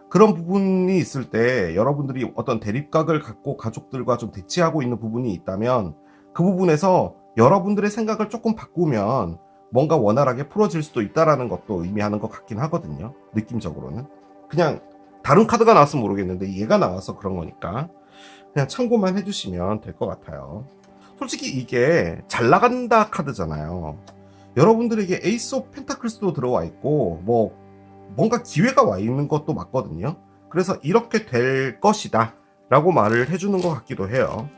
그런 부분이 있을 때 여러분들이 어떤 대립각을 갖고 가족들과 좀 대치하고 있는 부분이 있다면 그 부분에서 여러분들의 생각을 조금 바꾸면 뭔가 원활하게 풀어질 수도 있다라는 것도 의미하는 것 같긴 하거든요. 느낌적으로는. 그냥 다른 카드가 나왔으면 모르겠는데 얘가 나와서 그런 거니까 그냥 참고만 해주시면 될 것 같아요. 솔직히 이게 잘 나간다 카드잖아요. 여러분들에게 에이스 오브 펜타클스도 들어와 있고 뭔가 기회가 와 있는 것도 맞거든요. 그래서 이렇게 될 것이다 라고 말을 해주는 것 같기도 해요.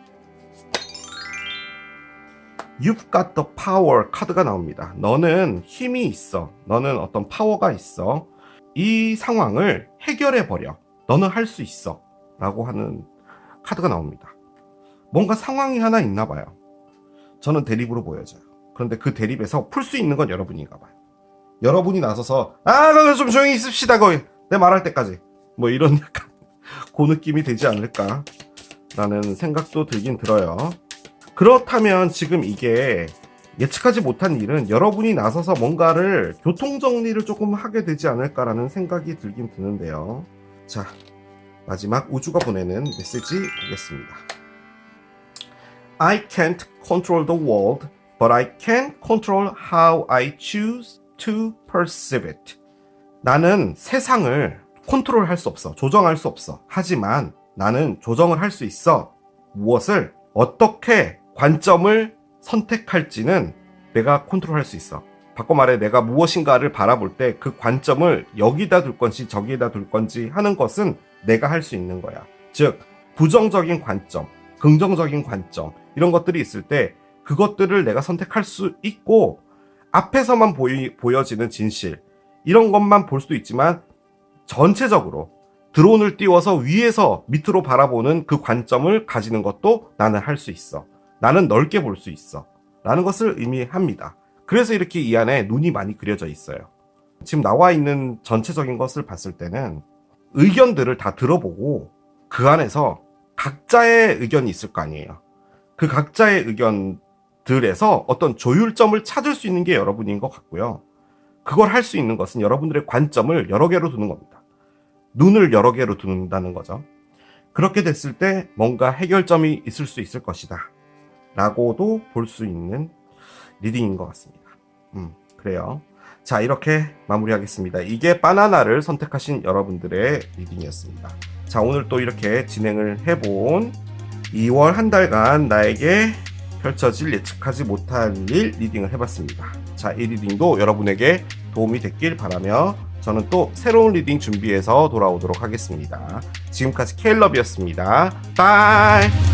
You've got the power 카드가 나옵니다. 너는 힘이 있어. 너는 어떤 파워가 있어. 이 상황을 해결해버려. 너는 할 수 있어 라고 하는 카드가 나옵니다. 뭔가 상황이 하나 있나 봐요. 저는 대립으로 보여져요. 그런데 그 대립에서 풀 수 있는 건 여러분인가 봐요. 여러분이 나서서 좀 조용히 있읍시다 거기 내 말할 때까지 이런 약간 그 느낌이 되지 않을까 라는 생각도 들긴 들어요. 그렇다면 지금 이게 예측하지 못한 일은 여러분이 나서서 뭔가를 교통정리를 조금 하게 되지 않을까라는 생각이 들긴 드는데요. 자, 마지막 우주가 보내는 메시지 보겠습니다. I can't control the world, but I can control how I choose to perceive it. 나는 세상을 컨트롤할 수 없어. 조정할 수 없어. 하지만 나는 조정을 할 수 있어. 무엇을 어떻게 관점을 선택할지는 내가 컨트롤할 수 있어. 바꿔 말해 내가 무엇인가를 바라볼 때 그 관점을 여기다 둘 건지 저기에다 둘 건지 하는 것은 내가 할 수 있는 거야. 즉 부정적인 관점, 긍정적인 관점 이런 것들이 있을 때 그것들을 내가 선택할 수 있고 앞에서만 보여지는 진실 이런 것만 볼 수도 있지만 전체적으로 드론을 띄워서 위에서 밑으로 바라보는 그 관점을 가지는 것도 나는 할 수 있어. 나는 넓게 볼 수 있어. 라는 것을 의미합니다. 그래서 이렇게 이 안에 눈이 많이 그려져 있어요. 지금 나와 있는 전체적인 것을 봤을 때는 의견들을 다 들어보고 그 안에서 각자의 의견이 있을 거 아니에요. 그 각자의 의견들에서 어떤 조율점을 찾을 수 있는 게 여러분인 것 같고요. 그걸 할 수 있는 것은 여러분들의 관점을 여러 개로 두는 겁니다. 눈을 여러 개로 둔다는 거죠. 그렇게 됐을 때 뭔가 해결점이 있을 수 있을 것이다 라고도 볼 수 있는 리딩인 것 같습니다. 그래요. 자, 이렇게 마무리하겠습니다. 이게 바나나를 선택하신 여러분들의 리딩이었습니다. 자, 오늘 또 이렇게 진행을 해본 2월 한 달간 나에게 펼쳐질 예측하지 못할 일 리딩을 해봤습니다. 자, 이 리딩도 여러분에게 도움이 됐길 바라며 저는 또 새로운 리딩 준비해서 돌아오도록 하겠습니다. 지금까지 케일럽이었습니다. 바이!